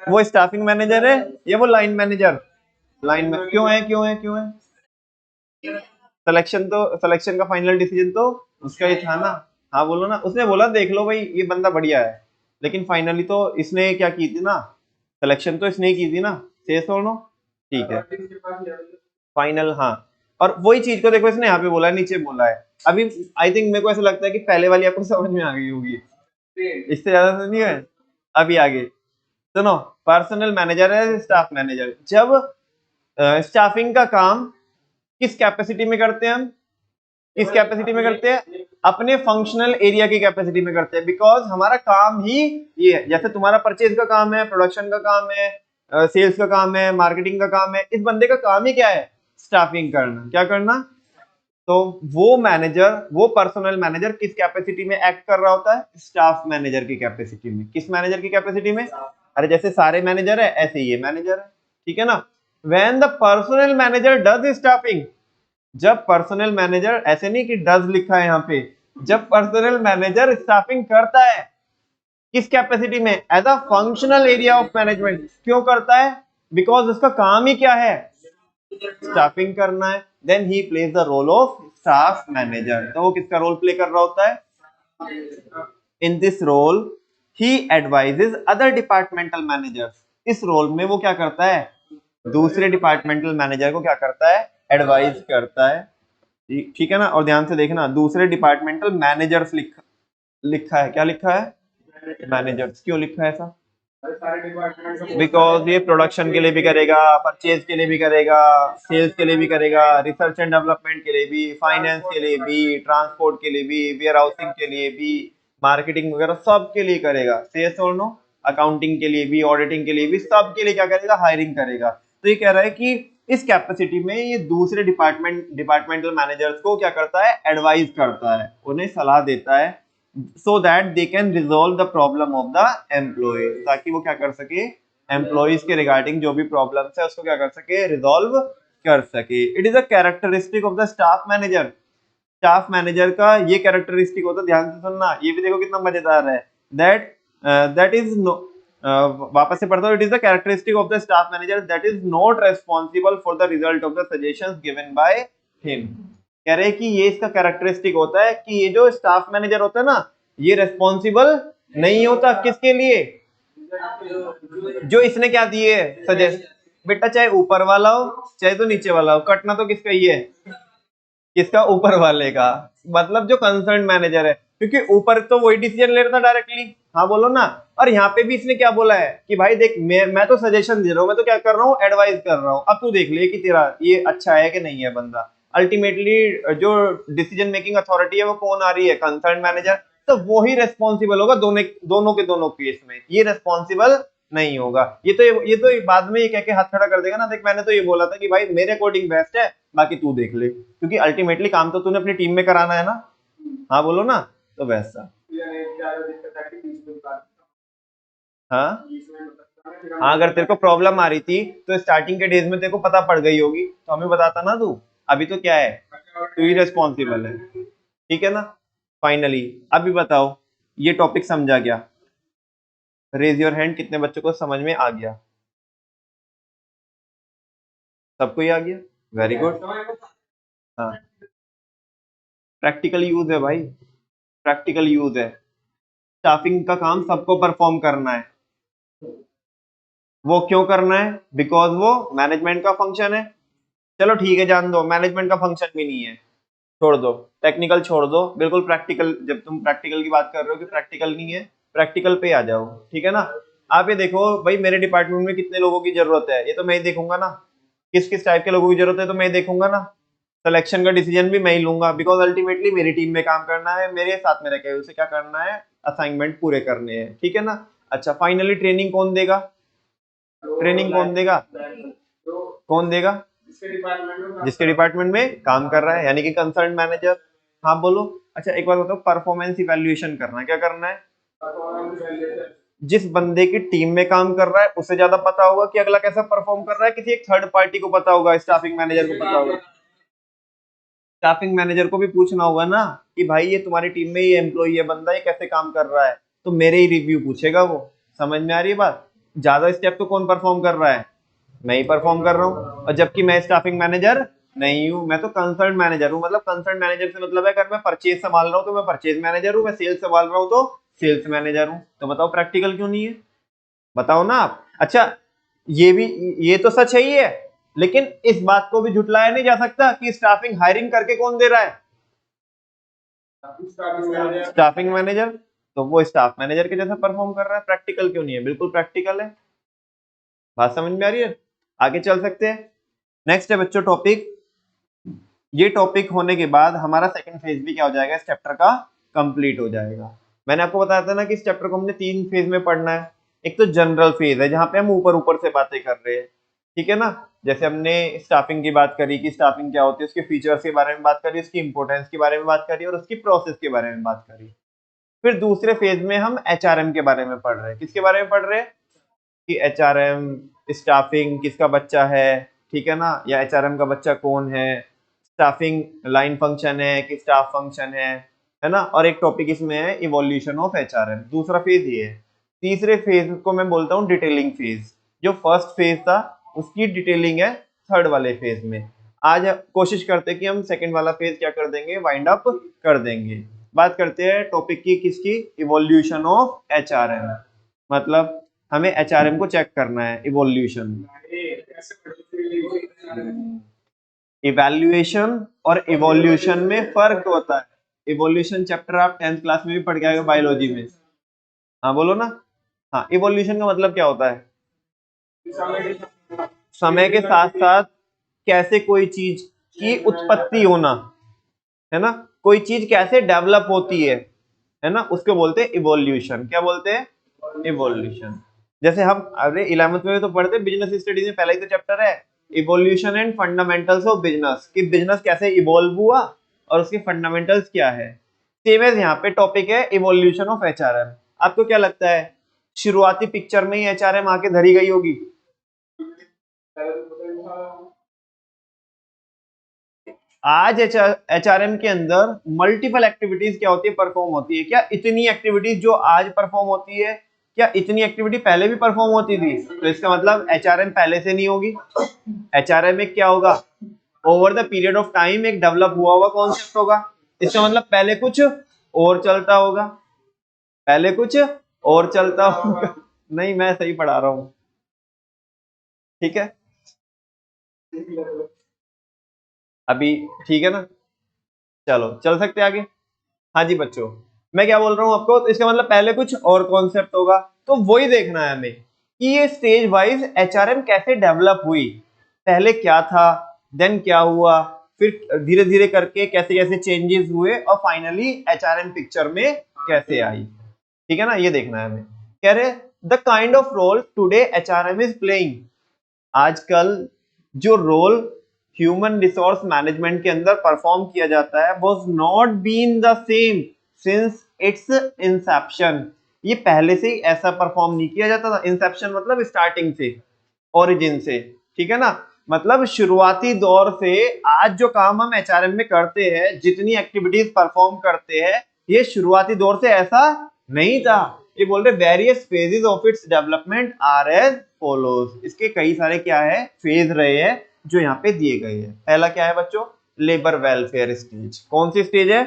वो स्टाफिंग मैनेजर है या वो लाइन मैनेजर? लाइन में क्यों है, क्यों है, क्यों है? सिलेक्शन का फाइनल डिसीजन तो उसका ही था ना। हाँ बोलो ना, उसने बोला देख लो भाई ये बंदा बढ़िया है, लेकिन फाइनली तो इसने क्या की थी ना, सिलेक्शन तो इसने ही की थी ना। से सुनो, ठीक है, फाइनल, हाँ। और वही चीज को देखो, इसने यहाँ पे बोला है, नीचे बोला है। अभी आई थिंक मेरे को ऐसा लगता है कि पहले वाली आपको समझ में आ गई होगी, इससे ज्यादा तो नहीं है। अभी आगे सुनो, पर्सनल मैनेजर है, स्टाफ मैनेजर। जब स्टाफिंग का काम किस कैपेसिटी में करते हैं हम? किस कैपेसिटी में करते हैं? अपने फंक्शनल एरिया की कैपेसिटी में करते हैं, बिकॉज हमारा काम ही ये है। जैसे तुम्हारा परचेज का काम है, प्रोडक्शन का काम है, सेल्स का काम है, मार्केटिंग का काम है, इस बंदे का काम ही क्या है? स्टाफिंग करना। क्या करना? तो वो मैनेजर, वो पर्सनल मैनेजर किस कैपेसिटी में एक्ट कर रहा होता है? स्टाफ मैनेजर की कैपेसिटी में। किस मैनेजर की कैपेसिटी में? अरे जैसे सारे मैनेजर है ऐसे ये मैनेजर है, ठीक है ना। When the personal manager does staffing, जब पर्सनल मैनेजर, ऐसे नहीं कि डज लिखा है यहाँ पे, जब पर्सनल मैनेजर स्टाफिंग करता है किस कैपेसिटी में? As a functional area of management. क्यों करता है? बिकॉज उसका काम ही क्या है? स्टाफिंग करना है। Then he plays the role of staff manager. तो वो किसका रोल प्ले कर रहा होता है? In this role he advises other departmental managers. इस रोल में वो क्या करता है? दूसरे डिपार्टमेंटल मैनेजर को क्या करता है? एडवाइज करता है, ठीक है ना। और ध्यान से देखना, दूसरे डिपार्टमेंटल मैनेजर्स लिखा है, क्या लिखा है, मैनेजर्स। क्यों लिखा है ऐसा? बिकॉज ये प्रोडक्शन के लिए भी करेगा, परचेज के लिए भी करेगा, सेल्स के लिए भी करेगा, रिसर्च एंड डेवलपमेंट के लिए भी, फाइनेंस के लिए भी, ट्रांसपोर्ट के लिए भी, वेयर हाउसिंग के लिए भी, मार्केटिंग वगैरह सब के लिए करेगा। सेल्स और नो, अकाउंटिंग के लिए भी, ऑडिटिंग के लिए भी, सब के लिए क्या करेगा, हायरिंग करेगा। तो ये कह रहा है कि इस कैपेसिटी में ये दूसरे डिपार्टमेंटल मैनेजर्स को क्या करता है, एडवाइज करता है, उन्हें सलाह देता है, so that they can resolve the problem of the employee, ताकि वो क्या कर सके, एम्प्लॉइज के रिगार्डिंग जो भी प्रॉब्लम्स है उसको क्या कर सके, रिजॉल्व कर सके। It is a characteristic of the staff manager. Staff manager का ये कैरेक्टरिस्टिक होता है, ध्यान से सुनना, ये भी देखो कितना मजेदार है, दैट इज नो, वापस से पढ़ता हूँ, it is the characteristic of the staff manager that is not responsible for the result of the suggestions given by him. कह रहे हैं कि ये इसका कैरेक्टरिस्टिक होता है कि ये जो स्टाफ मैनेजर होता है ना, ये रेस्पॉन्सिबल नहीं होता किसके लिए, जो इसने क्या दिए सजेस्ट। बेटा चाहे ऊपर वाला हो चाहे तो नीचे वाला हो, कटना तो किसका ही है, किसका, ऊपर वाले का, मतलब जो कंसर्न मैनेजर है, क्योंकि ऊपर तो वही डिसीजन ले रहा था डायरेक्टली। हाँ बोलो ना। और यहाँ पे भी इसने क्या बोला है कि भाई देख, मैं तो सजेशन दे रहा हूँ, मैं तो क्या कर रहा हूँ, एडवाइस कर रहा हूँ, अब तू देख ले कि तेरा ये अच्छा है कि नहीं है बंदा। अल्टीमेटली जो डिसीजन मेकिंग अथॉरिटी है वो कौन आ रही है, कंसर्न मैनेजर। तो वो ही रेस्पॉन्सिबल होगा दोनों के दोनों केस में, ये रेस्पॉन्सिबल नहीं होगा। ये तो बाद में ये कह के हाथ खड़ा कर देगा ना, देख मैंने तो ये बोला था कि भाई मेरे अकॉर्डिंग बेस्ट है, बाकी तू देख ले, क्योंकि अल्टीमेटली काम तो तूने अपनी टीम में कराना है ना। हाँ बोलो ना। तो वैसा, हाँ हाँ, अगर तेरे को प्रॉब्लम आ रही थी तो स्टार्टिंग के डेज में तेरे को पता पड़ गई होगी तो हमें बताता ना तू। अभी तो क्या है, तू ही रेस्पॉन्सिबल है, ठीक है ना। फाइनली अभी बताओ, ये टॉपिक समझा गया? रेज योर हैंड, कितने बच्चों को समझ में आ गया? सबको ही आ गया, वेरी गुड। हाँ, प्रैक्टिकल यूज है भाई, प्रैक्टिकल यूज है। स्टाफिंग का काम सबको परफॉर्म करना है। वो क्यों करना है, बिकॉज वो मैनेजमेंट का फंक्शन है। चलो ठीक है, जान दो मैनेजमेंट का फंक्शन भी नहीं है, छोड़ दो, टेक्निकल छोड़ दो, बिल्कुल प्रैक्टिकल। जब तुम प्रैक्टिकल की बात कर रहे हो कि प्रैक्टिकल नहीं है, प्रैक्टिकल पे आ जाओ, ठीक है ना। आप ये देखो भाई, मेरे डिपार्टमेंट में कितने लोगों की जरूरत है, ये तो मैं ही देखूंगा ना, किस किस टाइप के लोगों की जरूरत है तो मैं ही देखूंगा ना। सिलेक्शन का डिसीजन भी मैं ही लूंगा, बिकॉज अल्टीमेटली मेरी टीम में काम करना है, मेरे साथ में रह उसे क्या करना है, असाइनमेंट पूरे करने हैं, ठीक है ना। अच्छा, फाइनली ट्रेनिंग कौन देगा, ट्रेनिंग कौन देगा, कौन देगा, जिसके डिपार्टमेंट में काम कर रहा है, यानी कि कंसर्न मैनेजर। हाँ बोलो। अच्छा एक बात बताओ, परफॉर्मेंस इवैल्यूएशन करना है, क्या करना है, जिस बंदे की टीम में काम कर रहा है उसे ज्यादा पता होगा कि अगला कैसा परफॉर्म कर रहा है, किसी एक थर्ड पार्टी को पता होगा, स्टाफिंग मैनेजर को पता होगा। स्टाफिंग मैनेजर को भी पूछना होगा ना कि भाई ये तुम्हारी टीम में ये एम्प्लॉई है बंदा, ये कैसे काम कर रहा है, तो मेरे ही रिव्यू पूछेगा वो। समझ में आ रही है बात? ज्यादा स्टेप तो कौन परफॉर्म कर रहा है, मैं ही परफॉर्म कर रहा हूँ, और जबकि मैं स्टाफिंग मैनेजर नहीं हूँ, मैं तो कंसर्न मैनेजर हूँ। मतलब कंसर्न मैनेजर से मतलब है, अगर मैं परचेज संभाल रहा हूँ तो मैं परचेज मैनेजर हूँ, मैं सेल्स संभाल रहा हूँ तो सेल्स मैनेजर हूँ। तो बताओ प्रैक्टिकल क्यों नहीं है, बताओ ना आप। अच्छा, ये भी, ये तो सच है ही है, लेकिन इस बात को भी झुटलाया नहीं जा सकता कि स्टाफिंग हायरिंग करके कौन दे रहा है, स्टाफिंग मैनेजर। तो वो स्टाफ मैनेजर के जैसा परफॉर्म कर रहा है, प्रैक्टिकल क्यों नहीं है, बिल्कुल प्रैक्टिकल है। बात समझ में आ रही है? आगे चल सकते हैं। नेक्स्ट है बच्चों टॉपिक, ये टॉपिक होने के बाद हमारा सेकंड फेज भी क्या हो जाएगा, इस चैप्टर का कंप्लीट हो जाएगा। मैंने आपको बताया था ना कि इस चैप्टर को हमने 3 फेज में पढ़ना है। एक तो जनरल फेज है, जहां पे हम ऊपर ऊपर से बातें कर रहे हैं, ठीक है ना। जैसे हमने स्टाफिंग की बात करी कि स्टाफिंग क्या होती है, उसके फीचर्स के बारे में बात करी, उसकी इंपोर्टेंस के बारे में बात करी, और उसकी प्रोसेस के बारे में बात करी। फिर दूसरे फेज में हम एचआरएम के बारे में पढ़ रहे हैं। किसके बारे में पढ़ रहे हैं, कि एचआरएम, स्टाफिंग किसका बच्चा है, ठीक है ना, या एचआरएम का बच्चा कौन है, स्टाफिंग लाइन फंक्शन है कि स्टाफ फंक्शन है ना। और एक टॉपिक इसमें है इवोल्यूशन ऑफ एचआरएम, दूसरा फेज ये है। तीसरे फेज को मैं बोलता हूँ डिटेलिंग फेज। जो फर्स्ट फेज था उसकी डिटेलिंग है थर्ड वाले फेज में। आज कोशिश करते हैं कि हम सेकंड वाला फेज क्या कर देंगे, वाइंड अप कर देंगे। बात करते हैं टॉपिक की, किसकी, इवोल्यूशन ऑफ एचआरएम। मतलब हमें एचआरएम को चेक करना है, इवोल्यूशन। इवैल्यूएशन और इवोल्यूशन में फर्क होता है। इवोल्यूशन चैप्टर आप 10th क्लास में भी पढ़ के आए हो बायोलॉजी में। हाँ बोलो ना। हाँ, इवोल्यूशन का मतलब क्या होता है? समय के साथ साथ कैसे कोई चीज की उत्पत्ति होना, है ना, कोई चीज कैसे डेवलप होती है ना, उसको बोलते हैं इवोल्यूशन। क्या बोलते हैं? इवोल्यूशन। जैसे हम अरे 11th में तो पढ़ते बिजनेस स्टडीज में, पहला ही तो चैप्टर है evolution and fundamentals of business, कि बिजनेस कैसे इवोल्व हुआ और उसके फंडामेंटल्स क्या है। सेम एज यहाँ पे टॉपिक है इवोल्यूशन ऑफ एचआरएम। आपको क्या लगता है शुरुआती पिक्चर में ही एचआरएम आके धरी गई होगी? आज एचआरएम के अंदर मल्टीपल एक्टिविटीज क्या होती है, परफॉर्म होती है। क्या इतनी एक्टिविटीज जो आज परफॉर्म होती है, क्या इतनी एक्टिविटी पहले भी परफॉर्म होती थी? तो इसका मतलब एचआरएम पहले से नहीं होगी। एचआरएम में क्या होगा, over the period of time एक डेवलप हुआ हुआ कॉन्सेप्ट होगा। इसका मतलब पहले कुछ और चलता होगा, पहले कुछ और चलता होगा। नहीं, मैं सही पढ़ा रहा हूं, ठीक है अभी, ठीक है ना। चलो चल सकते हैं आगे। हाँ जी बच्चों, मैं क्या बोल रहा हूँ आपको, तो इसका मतलब पहले कुछ और कॉन्सेप्ट होगा, तो वही देखना है हमें कि ये स्टेज वाइज एचआरएम कैसे डेवलप हुई। पहले क्या था, देन क्या हुआ, फिर धीरे धीरे करके कैसे कैसे चेंजेस हुए और फाइनली एचआरएम पिक्चर में कैसे आई। ठीक है ना, ये देखना है हमें। कह रहे the kind of role today HRM is playing. आजकल जो रोल ह्यूमन रिसोर्स मैनेजमेंट के अंदर परफॉर्म किया जाता है was not been the same since its inception. ये पहले से ही ऐसा परफॉर्म नहीं किया जाता था। इंसेप्शन मतलब स्टार्टिंग से, ओरिजिन से, ठीक है ना। मतलब शुरुआती दौर से आज जो काम हम एचआरएम में करते हैं, जितनी एक्टिविटीज परफॉर्म करते हैं, ये शुरुआती दौर से ऐसा नहीं था। ये बोल रहे various phases of its development are as follows. इसके कई सारे क्या है, फेज रहे हैं जो यहाँ पे दिए गए हैं। पहला क्या है बच्चों, लेबर वेलफेयर स्टेज। कौन सी स्टेज है?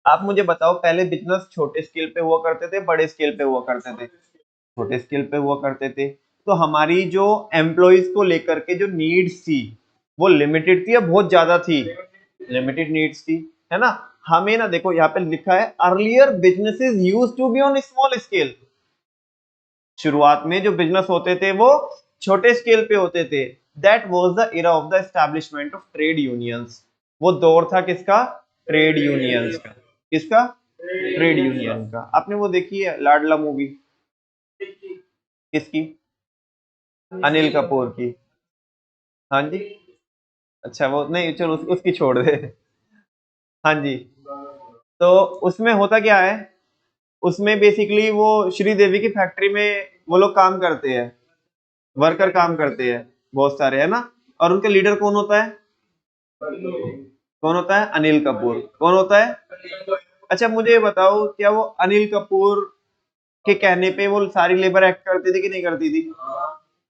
आप मुझे बताओ, पहले बिजनेस छोटे स्केल पे हुआ करते थे, बड़े स्केल पे हुआ करते थे? छोटे स्केल पे हुआ करते थे। तो हमारी जो एम्प्लॉइज को लेकर के जो नीड्स थी वो लिमिटेड थी या बहुत ज्यादा थी? लिमिटेड नीड्स थी, है ना। हमें ना देखो यहाँ पे लिखा है earlier businesses used to be on small scale. शुरुआत में जो बिजनेस होते थे वो छोटे स्केल पे होते थे। That was the era of the establishment of trade unions. वो दौर था किसका? ट्रेड यूनियंस का। किसका? ट्रेड यूनियन का। आपने वो देखी है लाडला मूवी? किसकी? अनिल कपूर की। हाँ जी। अच्छा, वो नहीं, चलो उसकी छोड़ दे। हाँ जी। तो उसमें होता क्या है, उसमें बेसिकली वो श्रीदेवी की फैक्ट्री में वो लोग काम करते हैं, वर्कर काम करते हैं बहुत सारे, है ना। और उनका लीडर कौन होता है? कौन होता है? अनिल कपूर। कौन होता है? अच्छा मुझे ये बताओ, क्या वो अनिल कपूर के कहने पे वो सारी लेबर एक्ट करती थी कि नहीं करती थी?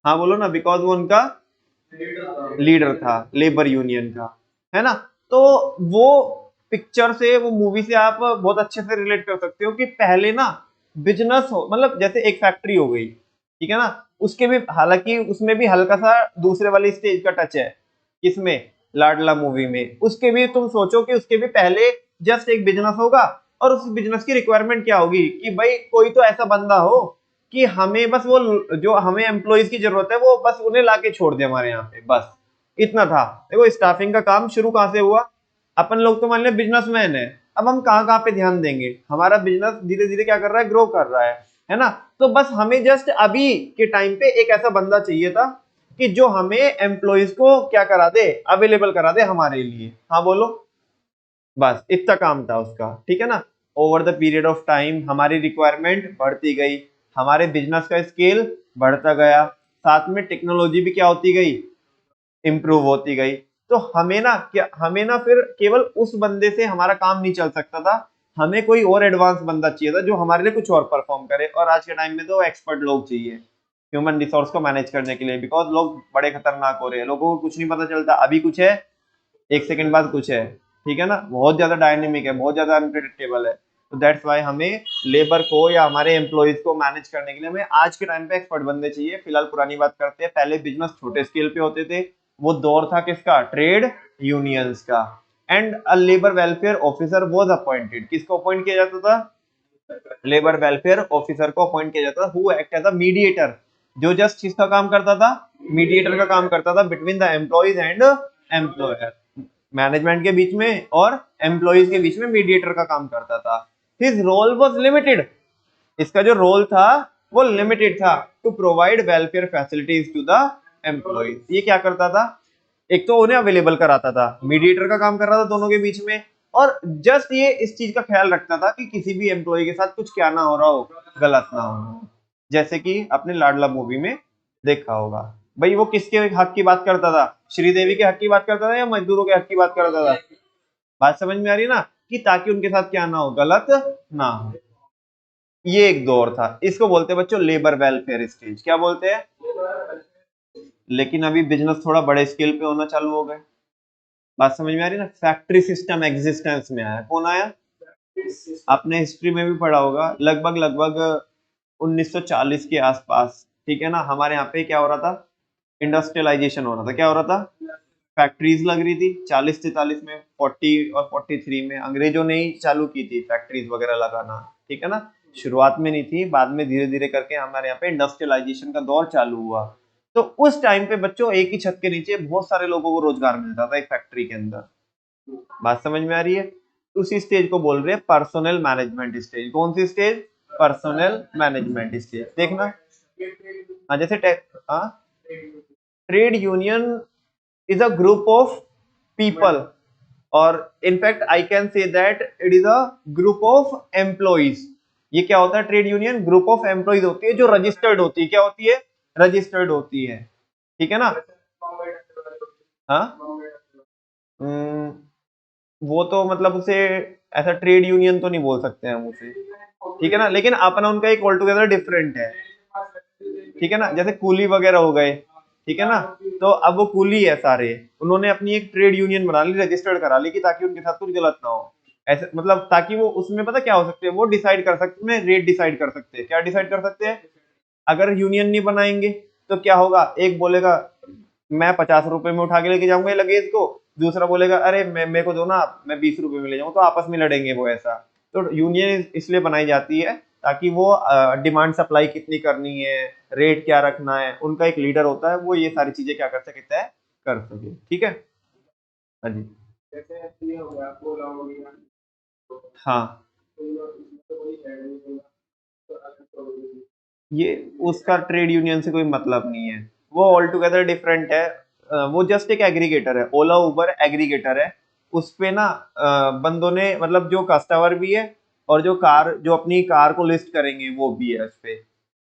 हाँ बोलो ना, बिकॉज वो उनका लीडर था लेबर यूनियन का, है ना। तो वो पिक्चर से, वो मूवी से आप बहुत अच्छे से रिलेट कर सकते हो कि पहले ना बिजनेस हो, मतलब जैसे एक फैक्ट्री हो गई, ठीक है ना, उसके भी हालांकि उसमें भी हल्का सा दूसरे वाली स्टेज का टच है। किसमें? लाडला मूवी में। उसके भी तुम सोचो कि उसके भी पहले जस्ट एक बिजनेस होगा और उस बिजनेस की रिक्वायरमेंट क्या होगी कि भाई कोई तो ऐसा बंदा हो कि हमें बस वो जो हमें एम्प्लॉइज की जरूरत है वो बस उन्हें लाके छोड़ दे हमारे यहाँ पे, बस इतना था। देखो स्टाफिंग का काम शुरू कहां से हुआ, अपन लोग तो मान लिया बिजनेसमैन है, अब हम कहाँ कहाँ पे ध्यान देंगे, हमारा बिजनेस धीरे धीरे क्या कर रहा है, ग्रो कर रहा है ना। तो बस हमें जस्ट अभी के टाइम पे एक ऐसा बंदा चाहिए था कि जो हमें एम्प्लॉइज को क्या करा दे, अवेलेबल करा दे हमारे लिए। हाँ बोलो। बस इतना काम था उसका, ठीक है ना। Over the period of time हमारी रिक्वायरमेंट बढ़ती गई, हमारे बिजनेस का स्केल बढ़ता गया, साथ में टेक्नोलॉजी भी क्या होती गई, इंप्रूव होती गई। तो हमें ना फिर केवल उस बंदे से हमारा काम नहीं चल सकता था, हमें कोई और एडवांस बंदा चाहिए था जो हमारे लिए कुछ और परफॉर्म करे। और आज के टाइम में तो एक्सपर्ट लोग चाहिए ह्यूमन रिसोर्स को मैनेज करने के लिए, बिकॉज लोग बड़े खतरनाक हो रहे हैं, लोगों को कुछ नहीं पता चलता, अभी कुछ है एक सेकंड बाद कुछ है, ठीक है ना। बहुत ज्यादा डायनेमिक है, बहुत ज्यादा अनप्रिडिक्टेबल है। तो दैट्स वाई हमें लेबर को या हमारे एम्प्लॉइज को मैनेज करने के लिए हमें आज के टाइम पे एक्सपर्ट बंदे चाहिए। फिलहाल पुरानी बात करते हैं, पहले बिजनेस छोटे स्केल पे होते थे, वो दौर था किसका? ट्रेड यूनियंस का। And a labour welfare officer was appointed, किसको अपॉइंट किया जाता था? लेबर वेलफेयर ऑफिसर को अपॉइंट किया जाता था, who act as a mediator, जो जस्ट किसका काम करता था? मीडिएटर का काम करता था between the employees and employer, management के बीच में और एम्प्लॉइज के बीच में मीडिएटर का काम करता था। हिज रोल वाज लिमिटेड, इसका जो रोल था वो लिमिटेड था, to provide welfare facilities to the employees. ये क्या करता था? एक तो उन्हें अवेलेबल कराता था, मीडिएटर का काम कर रहा था दोनों के बीच में, और जस्ट ये इस चीज का ख्याल रखता था कि किसी भी एम्प्लॉय के साथ कुछ क्या ना हो रहा हो, गलत ना हो। जैसे कि आपने लाडला मूवी में देखा होगा, भाई वो किसके हक की बात करता था? श्रीदेवी के हक की बात करता था या मजदूरों के हक की बात करता था? बात समझ में आ रही है ना, कि ताकि उनके साथ क्या ना हो, गलत ना हो। ये एक दौर था, इसको बोलते हैं बच्चों लेबर वेलफेयर स्टेज। क्या बोलते हैं? लेकिन अभी बिजनेस थोड़ा बड़े स्केल पे होना चालू हो गए। बात समझ में आ रही है ना? फैक्ट्री सिस्टम एग्जिस्टेंस में आया। कौन आया? आपने हिस्ट्री में भी पढ़ा होगा, लगभग लगभग 1940 के आसपास, ठीक है ना, हमारे यहाँ पे क्या हो रहा था? इंडस्ट्रियलाइजेशन हो रहा था। क्या हो रहा था? फैक्ट्रीज लग रही थी 40-43 में, 40 और 43 में अंग्रेजों ने ही चालू की थी फैक्ट्रीज वगैरह लगाना, ठीक है ना। शुरुआत में नहीं थी, बाद में धीरे धीरे करके हमारे यहाँ पे इंडस्ट्रियलाइजेशन का दौर चालू हुआ। तो उस टाइम पे बच्चों एक ही छत के नीचे बहुत सारे लोगों को रोजगार मिलता था एक फैक्ट्री के अंदर। बात समझ में आ रही है? उसी स्टेज को बोल रहे हैं पर्सनल मैनेजमेंट स्टेज। कौन सी स्टेज? Personal management stage. देखना, हाँ जैसे हाँ, trade union is a group of people, or in fact I can say that it is a group of employees। ये क्या होता है? Trade union group of employees होती है जो रजिस्टर्ड होती है। क्या होती है? रजिस्टर्ड होती है, ठीक है ना। हाँ, वो तो मतलब उसे ऐसा ट्रेड यूनियन तो नहीं बोल सकते हम उसे, ठीक है ना, लेकिन अपना उनका एक ऑल टुगेदर डिफरेंट है, ठीक है ना। जैसे कूली वगैरह हो गए, ठीक है ना, तो अब वो कूली है सारे, उन्होंने अपनी एक ट्रेड यूनियन बना ली, रजिस्टर्ड करा ली, कि ताकि उनके साथ कुछ गलत ना हो। ऐसे मतलब ताकि वो उसमें पता क्या हो सकते हैं, वो डिसाइड कर सकते हैं, रेट डिसाइड कर सकते हैं। क्या डिसाइड कर सकते हैं? अगर यूनियन नहीं बनाएंगे तो क्या होगा? एक बोलेगा मैं 50 रुपए में उठा के लेके जाऊंगा लगेज को, दूसरा बोलेगा अरे मेरे को दो ना, मैं 20 रुपए में ले जाऊंगा, तो आपस में लड़ेंगे वो। ऐसा तो यूनियन इसलिए बनाई जाती है ताकि वो डिमांड सप्लाई कितनी करनी है, रेट क्या रखना है, उनका एक लीडर होता है, वो ये सारी चीजें क्या कर सकता है, कर सके, ठीक है। हाँ जी, हाँ, ये उसका ट्रेड यूनियन से कोई मतलब नहीं है, वो ऑल टुगेदर डिफरेंट है। वो जस्ट एक एग्रीगेटर है, ओला उबर एग्रीगेटर है। उस पे ना बंदों ने मतलब जो कस्टमर भी है और जो अपनी कार को लिस्ट करेंगे वो भी है उस पे।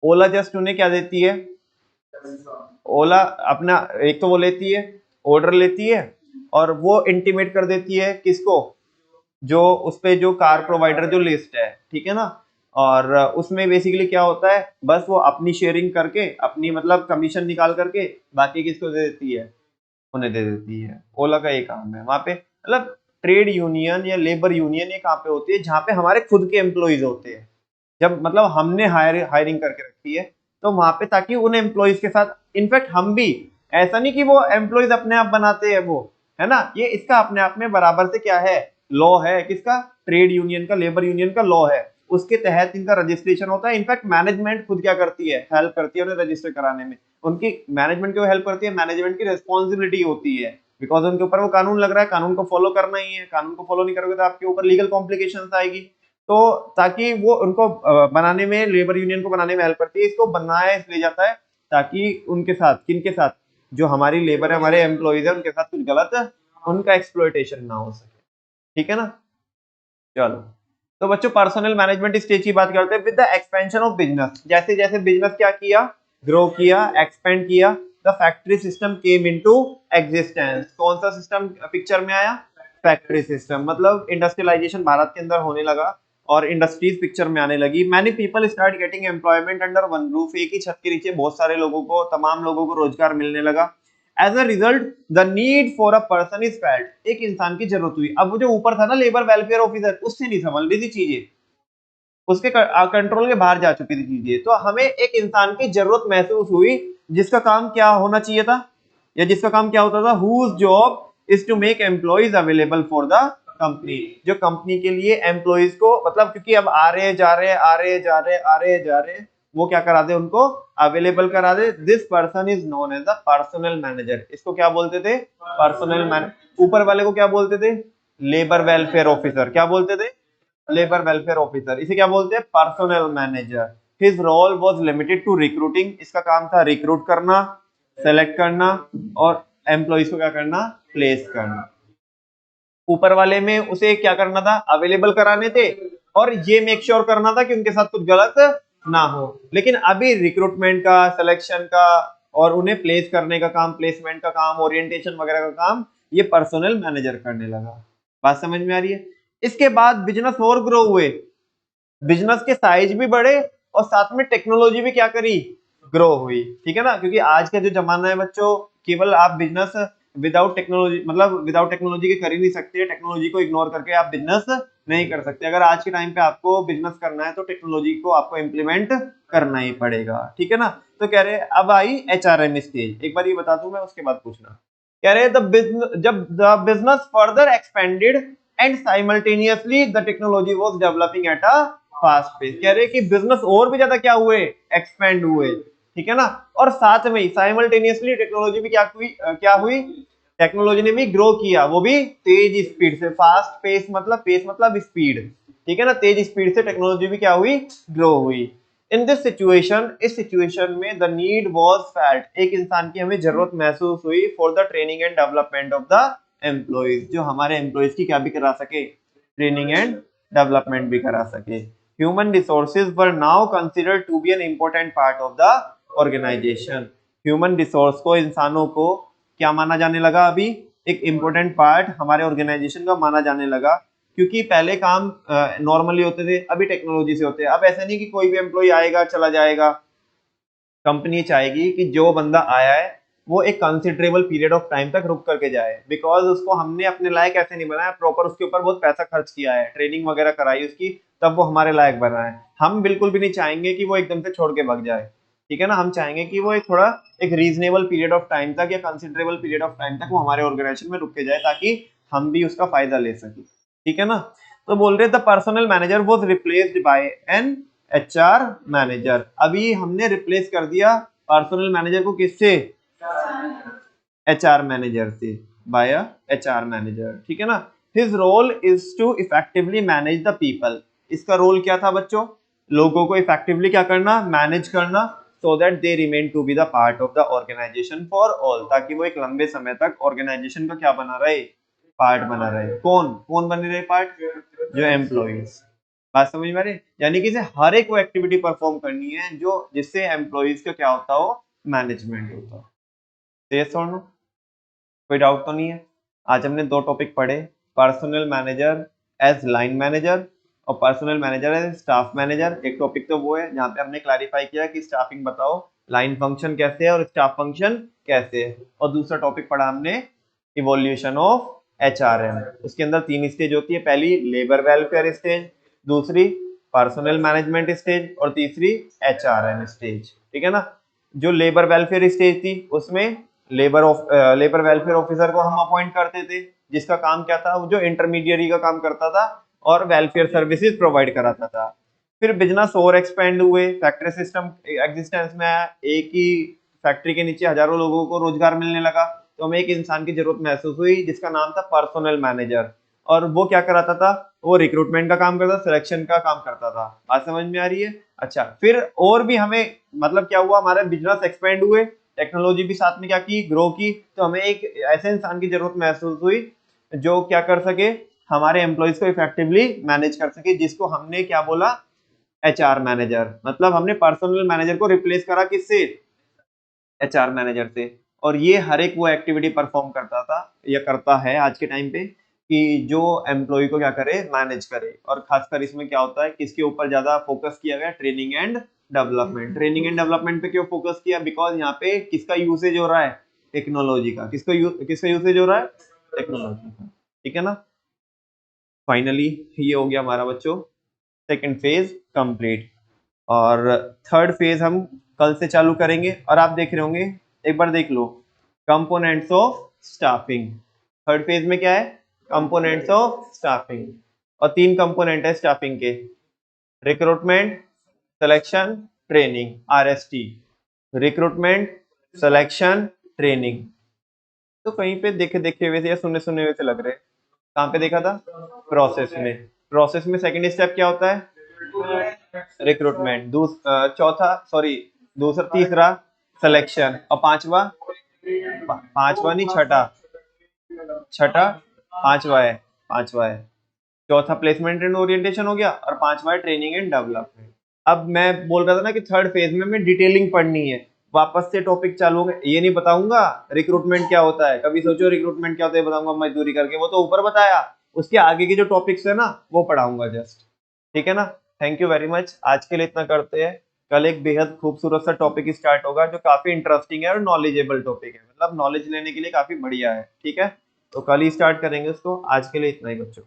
ओला जस्ट उन्हें क्या देती है? ओला अपना एक तो वो लेती है, ऑर्डर लेती है, और वो इंटीमेट कर देती है किसको? जो उस पे जो कार प्रोवाइडर जो लिस्ट है, ठीक है ना। और उसमें बेसिकली क्या होता है, बस वो अपनी शेयरिंग करके अपनी मतलब कमीशन निकाल करके बाकी किसको दे देती है? उन्हें दे देती है। ओला का ये काम है वहां पे, मतलब ट्रेड यूनियन या लेबर यूनियन ये कहाँ पे होती है? जहाँ पे हमारे खुद के एम्प्लॉइज होते हैं, जब मतलब हमने हायरिंग करके रखी है, तो वहां पे ताकि उन एम्प्लॉइज के साथ, इनफैक्ट हम भी, ऐसा नहीं कि वो एम्प्लॉइज अपने आप बनाते हैं वो, है ना, ये इसका अपने आप में बराबर से क्या है, लॉ है। किसका? ट्रेड यूनियन का, लेबर यूनियन का लॉ है, उसके तहत इनका रजिस्ट्रेशन होता है। इनफैक्ट मैनेजमेंट खुद क्या करती है, हेल्प करती है उन्हें रजिस्टर कराने में। उनकी मैनेजमेंट क्यों हेल्प करती है? मैनेजमेंट की रिस्पॉन्सिबिलिटी होती है, बिकॉज उनके ऊपर वो कानून लग रहा है, कानून को फॉलो करना ही है, कानून को फॉलो नहीं करोगे तो आपके ऊपर लीगल कॉम्प्लिकेशन आएगी। तो ताकि वो उनको बनाने में, लेबर यूनियन को बनाने में हेल्प करती है। इसको बनाया इसलिए जाता है ताकि उनके साथ, किनके साथ, जो हमारी लेबर है, हमारे एम्प्लॉइज है, उनके साथ कुछ गलत उनका एक्सप्लॉयटेशन ना हो सके, ठीक है ना। चलो, तो बच्चों पर्सनल मैनेजमेंट स्टेज की बात करते हैं। With the expansion of business, जैसे जैसे बिजनेस क्या किया, ग्रो किया, एक्सपेंड किया, the factory system came into existence. कौन सा सिस्टम पिक्चर में आया? Factory system. मतलब इंडस्ट्रियलाइजेशन भारत के अंदर होने लगा और इंडस्ट्रीज पिक्चर में आने लगी। Many people start getting employment under one roof. एक ही छत के नीचे बहुत सारे लोगों को, तमाम लोगों को रोजगार मिलने लगा। As a result the need for a person is felt. एक इंसान की जरूरत हुई। अब वो जो ऊपर था ना लेबर वेलफेयर ऑफिसर, उससे नहीं संभल रही थी चीजें, उसके कंट्रोल के बाहर जा चुकी थी चीजें। तो हमें एक इंसान की जरूरत महसूस हुई जिसका काम क्या होना चाहिए था? या जिसका काम क्या होता था, whose job is to make employees available for the company, जो कंपनी के लिए एम्प्लॉइज को, मतलब क्योंकि अब आ रहे जा रहे वो क्या करा दे, उनको अवेलेबल करा दे। This person is known as the personal manager. इसको क्या बोलते थे, पर्सनल मैनेजर। ऊपर वाले को क्या बोलते थे, लेबर वेलफेयर ऑफिसर। क्या बोलते थे, लेबर वेलफेयर ऑफिसर। इसे क्या बोलते हैं, personal manager. His role was limited to recruiting. इसका काम था रिक्रूट करना, सेलेक्ट करना और एम्प्लॉइज को क्या करना, प्लेस करना। ऊपर वाले में उसे क्या करना था, अवेलेबल कराने थे और ये मेक श्योर करना था कि उनके साथ कुछ गलत ना हो। लेकिन अभी रिक्रूटमेंट का, सिलेक्शन का और उन्हें प्लेस करने का काम, प्लेसमेंट का काम, ओरिएंटेशन वगैरह का काम ये पर्सनल मैनेजर करने लगा। बात समझ में आ रही है। इसके बाद बिजनेस और ग्रो हुए, बिजनेस के साइज भी बढ़े और साथ में टेक्नोलॉजी भी क्या करी, ग्रो हुई। ठीक है ना, क्योंकि आज का जो जमाना है बच्चों, केवल आप बिजनेस विदाउट टेक्नोलॉजी, मतलब विदाउट टेक्नोलॉजी के कर ही नहीं सकते। टेक्नोलॉजी को इग्नोर करके आप बिजनेस नहीं कर सकते। अगर आज के टाइम पे आपको बिजनेस करना है तो टेक्नोलॉजी को आपको इम्प्लीमेंट करना ही पड़ेगा। ठीक है ना। तो कह रहे अब आई HRM स्टेज। एक बार ये बता दूं मैं, उसके बाद पूछना। कह रहे जब the business further expanded and simultaneously the technology was developing at a fast pace. कह रहे कि बिजनेस और भी ज्यादा क्या हुए, एक्सपेंड हुए। ठीक है ना। और साथ में साइमल्टेनियसली टेक्नोलॉजी भी क्या हुई, टेक्नोलॉजी ने भी ग्रो किया, वो भी तेज स्पीड से। फास्ट पेस मतलब स्पीड। ठीक है ना, तेज स्पीड से टेक्नोलॉजी भी क्या हुई, ग्रो हुई। इन दिस सिचुएशन, इस सिचुएशन में द नीड वाज फेल्ट, एक इंसान की हमें जरूरत महसूस हुई for the training and development of the employees, जो हमारे एम्प्लॉइज की क्या भी करा सके, ट्रेनिंग एंड डेवलपमेंट भी करा सके। Human resources were now considered to be an important part of the organisation. Human resource को, इंसानों को क्या माना जाने लगा, अभी एक इंपॉर्टेंट पार्ट हमारे ऑर्गेनाइजेशन का माना जाने लगा। क्योंकि पहले काम नॉर्मली होते थे, अभी टेक्नोलॉजी से होते हैं। अब ऐसा नहीं कि कोई भी एम्प्लॉय आएगा चला जाएगा। कंपनी चाहेगी कि जो बंदा आया है वो एक कंसिडरेबल पीरियड ऑफ टाइम तक रुक करके जाए, बिकॉज उसको हमने अपने लायक ऐसे नहीं बनाया, प्रॉपर उसके ऊपर बहुत पैसा खर्च किया है, ट्रेनिंग वगैरह कराई उसकी, तब वो हमारे लायक बना है। हम बिल्कुल भी नहीं चाहेंगे कि वो एकदम से छोड़ के भाग जाए। ठीक है ना, हम चाहेंगे कि वो एक रीजनेबल पीरियड ऑफ टाइम तक या कंसिडरेबल पीरियड ऑफ टाइम तक वो हमारे ऑर्गेनाइजेशन में रुक के जाए, ताकि हम भी उसका फायदा ले सके। ठीक है ना। तो बोल रहे the personal manager was replaced by an HR manager. अभी हमने रिप्लेस कर दिया पर्सनल मैनेजर को, किससे, HR मैनेजर से, बाय HR मैनेजर। ठीक है ना। His role is to effectively manage the people. इसका रोल क्या था बच्चों, लोगों को इफेक्टिवली क्या करना, मैनेज करना, so that they remain to be the part of the organisation for all, ताकि वो एक लंबे समय तक ऑर्गेनाइजेशन का क्या बना रहे, पार्ट बना रहे। कौन कौन बने रहे पार्ट, जो एम्प्लॉइज। बात समझ में आ रही है? यानी कि हर एक वो एक्टिविटी परफॉर्म करनी है जो जिससे एम्प्लॉइज का क्या होता हो, मैनेजमेंट होता हो। yes or no? कोई डाउट तो नहीं है। आज हमने दो टॉपिक पढ़े, personnel manager as line manager और personnel manager as staff manager. एक टॉपिक तो वो है जहाँ पे हमने क्लैरिफाई किया कि स्टाफिंग बताओ, लाइन फंक्शन कैसे है और स्टाफ फंक्शन कैसे है। और दूसरा टॉपिक पढ़ा हमने इवोल्यूशन ऑफ HRM। उसके अंदर 3 स्टेज होती है, पहली लेबर वेलफेयर स्टेज, दूसरी पर्सनल मैनेजमेंट स्टेज और तीसरी HRM स्टेज। ठीक है ना। जो लेबर वेलफेयर स्टेज थी उसमें लेबर वेलफेयर ऑफिसर को हम अपॉइंट करते थे, जिसका काम क्या था, जो इंटरमीडियरी का काम करता था और वेलफेयर सर्विसेज प्रोवाइड कराता था। फिर बिजनेस और एक्सपेंड हुए, फैक्ट्री सिस्टम एग्जिस्टेंस में आया, एक ही फैक्ट्री के नीचे हजारों लोगों को रोजगार मिलने लगा, तो हमें एक इंसान की जरूरत महसूस हुई जिसका नाम था पर्सनल मैनेजर। और वो क्या कराता था, वो रिक्रूटमेंट का काम करता, सिलेक्शन का काम करता था। बात समझ में आ रही है? अच्छा, फिर और भी हमें मतलब क्या हुआ, हमारे बिजनेस एक्सपेंड हुए, टेक्नोलॉजी भी साथ में क्या की, ग्रो की, तो हमें एक ऐसे इंसान की जरूरत महसूस हुई जो क्या कर सके, हमारे एम्प्लॉइज को इफेक्टिवली मैनेज कर सके, जिसको हमने क्या बोला, HR मैनेजर। मतलब हमने पर्सनल मैनेजर को रिप्लेस करा किससे, HR मैनेजर से। और ये हर एक वो एक्टिविटी परफॉर्म करता था या करता है आज के टाइम पे, कि जो एम्प्लॉय को क्या करे, मैनेज करे। और खासकर इसमें क्या होता है, किसके ऊपर ज्यादा फोकस किया गया, training and development. Training and development पे क्यों फोकस किया, बिकॉज यहाँ पे किसका यूसेज हो रहा है, टेक्नोलॉजी का। किसका यूसेज हो रहा है, टेक्नोलॉजी का। ठीक है ना। फाइनली ये हो गया हमारा बच्चों सेकंड फेज कंप्लीट। और थर्ड फेज हम कल से चालू करेंगे। और आप देख रहे होंगे, एक बार देख लो, components of staffing. Third phase में क्या है? Components of staffing. और 3 कंपोनेंट है स्टाफिंग के, recruitment, selection, training, RST। Recruitment, selection, training. तो कहीं पे देखे देखे हुए से या सुने सुने हुए से लग रहे, कहाँ पे देखा था? प्रोसेस में। प्रोसेस में सेकंड स्टेप क्या होता है? रिक्रूटमेंट। चौथा, सॉरी, दूसरा, तीसरा सिलेक्शन, और पांचवा, पांचवा नहीं, छठा, छठा, पांचवा है, पांचवा है। चौथा प्लेसमेंट एंड ओरिएंटेशन हो गया, और पांचवा है ट्रेनिंग एंड डेवलपमेंट। अब मैं बोल रहा था ना कि थर्ड फेज में मैं डिटेलिंग पढ़नी है, वापस से टॉपिक चालू हो गए। ये नहीं बताऊंगा रिक्रूटमेंट क्या होता है, कभी सोचो रिक्रूटमेंट क्या होता है बताऊंगा मजदूरी करके, वो तो ऊपर बताया। उसके आगे के जो टॉपिक्स है ना वो पढ़ाऊंगा जस्ट, ठीक है ना। थैंक यू वेरी मच, आज के लिए इतना करते हैं। कल एक बेहद खूबसूरत सा टॉपिक स्टार्ट होगा जो काफी इंटरेस्टिंग है और नॉलेजेबल टॉपिक है, मतलब नॉलेज लेने के लिए काफी बढ़िया है, ठीक है। तो कल ही स्टार्ट करेंगे उसको, आज के लिए इतना ही बच्चों।